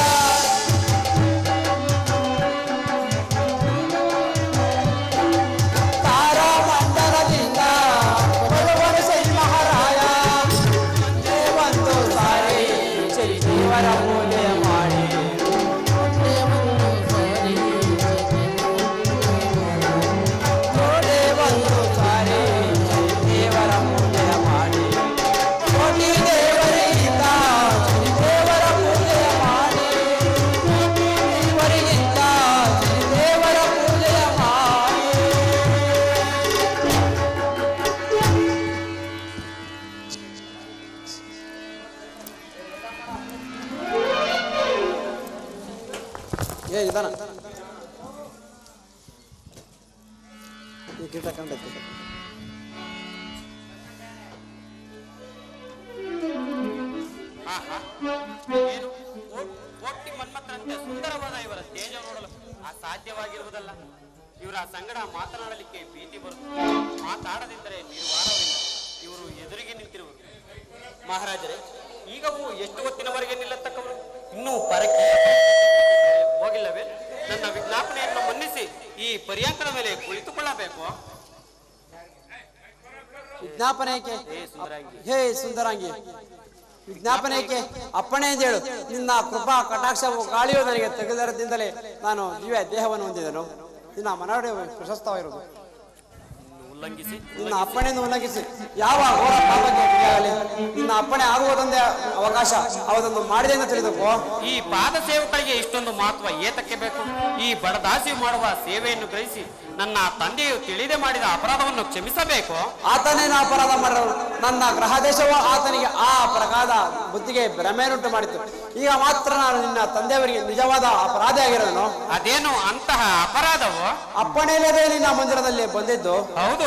ಒಟ್ಟಿ ಮನ್ಮಥರಂತೆ ಸುಂದರವಾದ ಇವರ ತೇಜ ನೋಡಲು ಅಸಾಧ್ಯವಾಗಿರುವುದಲ್ಲ. ಇವರ ಸಂಗಡ ಮಾತನಾಡಲಿಕ್ಕೆ ಭೀತಿ ಬರುತ್ತದೆ. ಮಾತಾಡದಿದ್ದರೆ ನಿರ್ವಾರವಿಲ್ಲ. ಇವರು ಎದುರಿಗೆ ನಿಂತಿರುವರು. ಮಹಾರಾಜರೇ, ಈಗವೂ ಎಷ್ಟು ಹೊತ್ತಿನವರೆಗೆ ನಿಲ್ಲತಕ್ಕವರು? ಇನ್ನೂ ಪರಕಿ ಹೋಗಿಲ್ಲವೇ? ನನ್ನ ವಿಜ್ಞಾಪನೆಯನ್ನು ಮನ್ನಿಸಿ ಈ ಪರ್ಯಾಂಕದ ಮೇಲೆ ಕುಳಿತುಕೊಳ್ಳಬೇಕು. ವಿಜ್ಞಾಪನೆಗೆ ಹೇ ಸುಂದರಾಂಗಿ, ವಿಜ್ಞಾಪನೆಗೆ ಅಪ್ಪಣೆ ಎಂದು ಹೇಳು. ನಿನ್ನ ಕೃಪಾ ಕಟಾಕ್ಷವು ಗಾಳಿಯು ನನಗೆ ತೆಗೆದರದಿಂದಲೇ ನಾನು ದಿವ್ಯ ದೇಹವನ್ನು ಹೊಂದಿದನು. ನಿನ್ನ ಮನವಡೆ ಪ್ರಶಸ್ತವಾಗಿರುವುದು. ನಿನ್ನ ಅಪ್ಪಣೆಯನ್ನು ಉಲ್ಲಂಘಿಸಿ ಯಾವ ಘೋರ ಪಾಪಕ್ಕೆ ಗುರಿಯಾಗಲಿ ನಿನ್ನ ಅಪ್ಪಣೆ ಆಗುವುದೊಂದೇ ಅವಕಾಶ, ಅವದನ್ನು ಮಾಡಿದೆ ಎಂದು ತಿಳಿದುಕೋ. ಈ ಪಾದ ಸೇವಕರಿಗೆ ಇಷ್ಟೊಂದು ಮಹತ್ವ ಏತಕ್ಕೆ ಬೇಕು? ಈ ಬಡದಾಸಿ ಮಾಡುವ ಸೇವೆಯನ್ನು ಗ್ರಹಿಸಿ ನನ್ನ ತಂದೆಯು ತಿಳಿದೇ ಮಾಡಿದ ಅಪರಾಧವನ್ನು ಕ್ಷಮಿಸಬೇಕು. ಆತನೇನು ಅಪರಾಧ ಮಾಡಲು? ನನ್ನ ಗ್ರಹದೇಶವು ಆತನಿಗೆ ಆ ಪ್ರಕಾರದ ಬುದ್ಧಿಗೆ ಭ್ರಮೆಯನ್ನುಂಟು ಮಾಡಿತು. ಈಗ ಮಾತ್ರ ನಾನು ನಿನ್ನ ತಂದೆಯವರಿಗೆ ನಿಜವಾದ ಅಪರಾಧಿ ಆಗಿರೋನು. ಅದೇನು ಅಂತಹ ಅಪರಾಧವು? ಅಪ್ಪಣೆ ಇಲ್ಲದೆ ನಿನ್ನ ಮಂದಿರದಲ್ಲಿ ಬಂದಿದ್ದು. ಹೌದು.